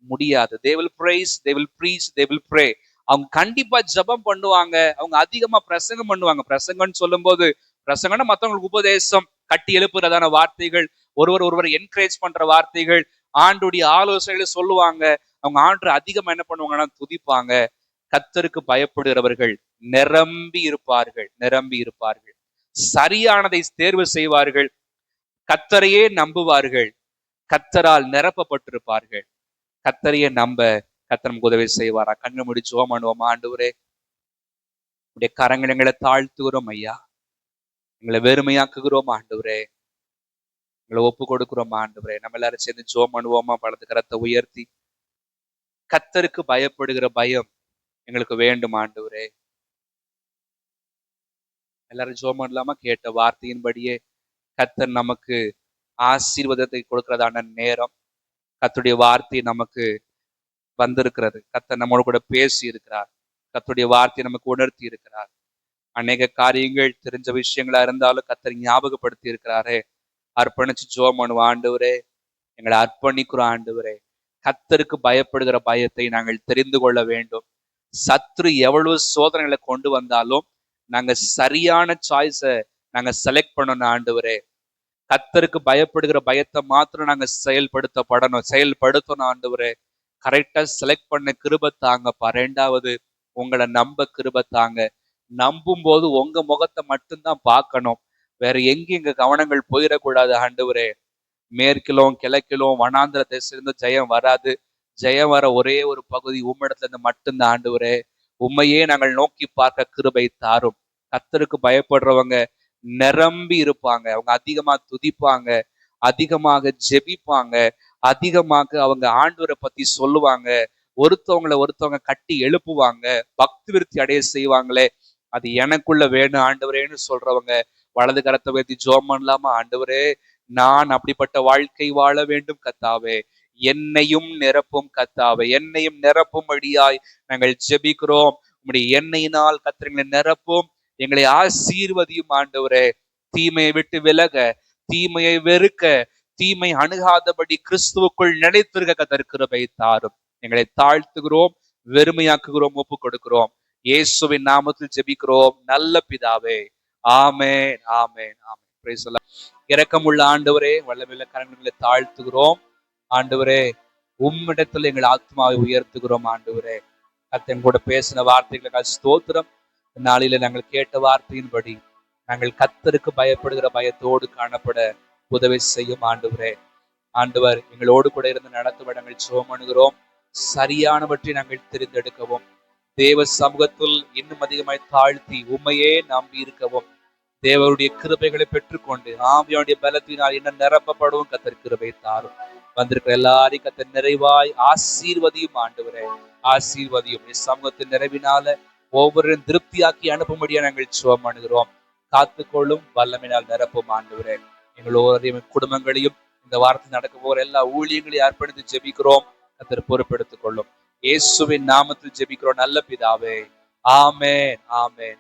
A: முடியாது. they will praise, they will preach, they will pray. அவங்க கண்டிப்பா ஜெபம் பண்ணுவாங்க, அவங்க அதிகமா பிரசங்கம் பண்ணுவாங்க. பிரசங்கம்னு சொல்லும் போது, பிரசங்கம்னா மற்றவங்களுக்கு உபதேசம், கட்டி எழுப்புறதான வார்த்தைகள், ஒருவர் என்கரேஜ் பண்ற வார்த்தைகள், ஆண்டுடைய ஆலோசனைகளை சொல்லுவாங்க. அவங்க ஆண்டு அதிகமா என்ன பண்ணுவாங்கன்னா துதிப்பாங்க. கர்த்தருக்கு பயப்படுகிறவர்கள் நிரம்பி இருப்பார்கள். சரியானதை தேர்வு செய்வார்கள், கர்த்தரையே நம்புவார்கள், கர்த்தரால் நிரப்பப்பட்டிருப்பார்கள். கர்த்தரையே நம்ப கர்த்தர் நமக்கு உதவி செய்வாரா? கண்ணு மூடி ஜெபம் பண்ணுவோமா? ஆண்டவரே, உடைய கரங்களை எங்களை தாழ்த்துகிறோம் ஐயா, எங்களை வெறுமையாக்குகிறோம் ஆண்டவரே, எங்களை ஒப்பு கொடுக்கிறோம் ஆண்டவரே. நம்ம எல்லாரும் சேர்ந்து ஜெபம் பண்ணுவோமா? வலது கரத்தை உயர்த்தி. கர்த்தருக்கு பயப்படுகிற பயம் எங்களுக்கு வேண்டும் ஆண்டவரே. எல்லாரும் ஜெபம் பண்ணலாமா? கேட்ட வார்த்தையின்படியே கர்த்தர் நமக்கு ஆசீர்வாதத்தை கொடுக்கிறதான நேரம், கர்த்தருடைய வார்த்தை நமக்கு வந்திருக்கிறது. கர்த்தர் நம்மோடு கூட பேசி இருக்கிறார், கர்த்தருடைய வார்த்தையை நமக்கு உணர்த்தி இருக்கிறார். அநேக காரியங்கள் தெரிஞ்ச விஷயங்களா இருந்தாலும் கர்த்தர் ஞாபகப்படுத்தி இருக்கிறாரே. அர்ப்பணிச்சு ஜெபம் பண்ணுவோம். ஆண்டவரே, எங்களை அர்ப்பணிக்கிறோம் ஆண்டவரே. கர்த்தருக்கு பயப்படுகிற பயத்தை நாங்கள் தெரிந்து கொள்ள வேண்டும். சத்ரு எவ்வளவு சோதனைகளை கொண்டு வந்தாலும் நாங்க சரியான சாய்ஸை நாங்க செலக்ட் பண்ணணும் ஆண்டவரே. கர்த்தருக்கு பயப்படுகிற பயத்தை மாத்திரம் நாங்க செயல்படுத்தணும் ஆண்டவரே. கரெக்டா செலக்ட் பண்ண கிருபை தாங்கப்பா. 2வது, உங்களை நம்ப கிருபை தாங்க. நம்பும் போது உங்க முகத்தை மட்டும்தான் பார்க்கணும், வேற எங்க கவனங்கள் போயிடக்கூடாது ஆண்டவரே. மேற்கிலும் கிழக்கிலும் வனாந்திர தேசத்திலிருந்து ஜெயம் வராது. ஜெயம் வர ஒரே ஒரு பகுதி உம்மிடத்துல இருந்து மட்டும்தான் ஆண்டவரே. உண்மையே நாங்கள் நோக்கி பார்க்க கிருபை தாரும். கர்த்தருக்கு பயப்படுறவங்க நிரம்பி இருப்பாங்க. அவங்க அதிகமா துதிப்பாங்க, அதிகமாக ஜெபிப்பாங்க, அதிகமாக அவங்க ஆண்டவரை பத்தி சொல்லுவாங்க. ஒருத்தவங்க கட்டி எழுப்புவாங்க, பக்தி விருத்தி அடைய செய்வாங்களே, அது எனக்குள்ள வேணும் ஆண்டவரேன்னு சொல்றவங்க வலது கரத்தை வைத்து ஜெபம் பண்ணலாமா? ஆண்டவரே, நான் அப்படிப்பட்ட வாழ்க்கை வாழ வேண்டும் கர்த்தாவே, என்னையும் நிரப்பும் கர்த்தாவே, என்னையும் நிரப்பும்படியாய் நாங்கள் ஜெபிக்கிறோம். உம்முடைய எண்ணெயினால் கர்த்தரை நிரப்பும், எங்களை ஆசீர்வதியும் ஆண்டவரே. தீமையை விட்டு விலக, தீமையை வெறுக்க, தீமை அணுகாதபடி கிறிஸ்துவுக்குள் நிலைத்திருக்க கர்த்தர் கிருபை தாரும். எங்களை தாழ்த்துகிறோம், வெறுமையாக்குகிறோம், ஒப்பு கொடுக்கிறோம். இயேசுவின் நாமத்தில் ஜெபிக்கிறோம் நல்ல பிதாவே. ஆமென், ஆமென், ஆமென். Praise the Lord. இரக்கமுள்ள ஆண்டவரே, வல்லமையுள்ள கரங்களை தாழ்த்துகிறோம் ஆண்டவரே. உம்மிடத்தில் எங்கள் ஆத்மாவை உயர்த்துகிறோம் ஆண்டவரே. கர்த்தன் கூட பேசின வார்த்தைகளுக்கு ஸ்தோத்திரம். நாளில நாங்கள் கேட்ட வார்த்தையின்படி நாங்கள் கர்த்தருக்கு பயப்படுகிற பயத்தோடு காணப்பட உதவி செய்யும் ஆண்டவரே. ஆண்டவர் எங்களோடு கூட இருந்து நடத்துவ நாங்கள் சுகமணுகிறோம். சரியானவற்றை நாங்கள் தெரிந்தெடுக்கவும், தேவ சமூகத்தில் இன்னும் அதிகமாய் தாழ்த்தி உண்மையே நம்பி இருக்கவும், தேவருடைய கிருபைகளை பெற்றுக்கொண்டு ஆவியானுடைய பலத்தினால் இன்னும் நிரப்பப்படவும் கர்த்தர் கிருபை தாரும். வந்திருக்கிற எல்லாரையும் கர்த்தர் நிறைவாய் ஆசீர்வதியும் ஆண்டவரே, ஆசீர்வதியும். சமூகத்தின் நிறைவினால ஒவ்வொரு திருப்தியாக்கி அனுப்பும்படியா நாங்கள் சுகமணுகிறோம். காத்துக்கொள்ளும், வல்லமையினால் நிரப்பும் ஆண்டவரே. எங்களோரையும் குடும்பங்களையும் இந்த வாரத்தில் நடக்க போற எல்லா ஊழியங்களையும் அர்ப்பணித்து ஜெபிக்கிறோம். கர்த்தர் பொறுப்பெடுத்துக் கொள்ளும். இயேசுவின் நாமத்தில் ஜெபிக்கிறோம் நல்ல பிதாவே, ஆமென், ஆமென்.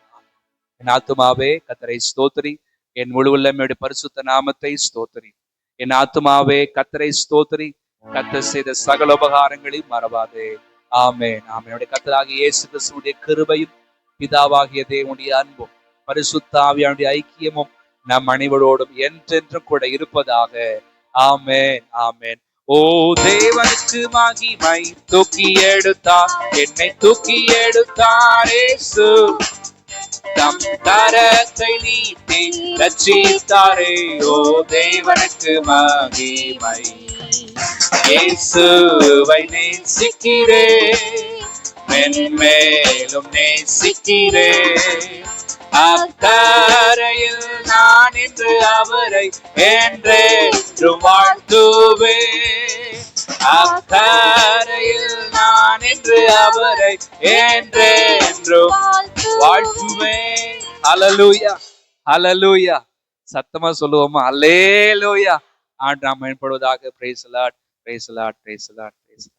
A: என் ஆத்துமாவே கர்த்தரை ஸ்தோத்திரி, என் முழு உள்ளமையுடைய பரிசுத்த நாமத்தை ஸ்தோத்திரி. என் ஆத்துமாவே கர்த்தரை ஸ்தோத்திரி, கர்த்தர் செய்த சகல உபகாரங்களையும் மறவாதே. ஆமென், ஆமென். கர்த்தராகிய இயேசு கிறிஸ்துவுடைய கிருபையும் பிதாவாகிய தேவனுடைய அன்பும் பரிசுத்த ஆவியானுடைய ஐக்கியமும் நம் அனைவரோடும் என்றென்றும் கூட இருப்பதாக. ஆமென், ஆமென். ஓ தேவனுக்கு மகிமை, தூக்கி எடுத்தார் என்னை, தூக்கி எடுத்தார் இயேசு. தம் கரத்தை நீட்டி ரட்சித்தாரே. ஓ தேவனுக்கு மகிமை. இயேசுவை நேசிக்கிறேன், மென்மேலும் நேசிக்கிறேன். அக்கரையில் நான் என்று அவரை என்றென்றும் வாழ்த்துவேன். அக்கரையில் நான் என்று அவரை என்றென்றும் வாழ்த்துவேன். ஹல்லேலூயா, ஹல்லேலூயா. சத்தமா சொல்லுவோமா? அல்லேலூயா. ஆண்டவர் பயன்படுவதாக. Praise the Lord, praise the Lord, praise the Lord, praise the Lord.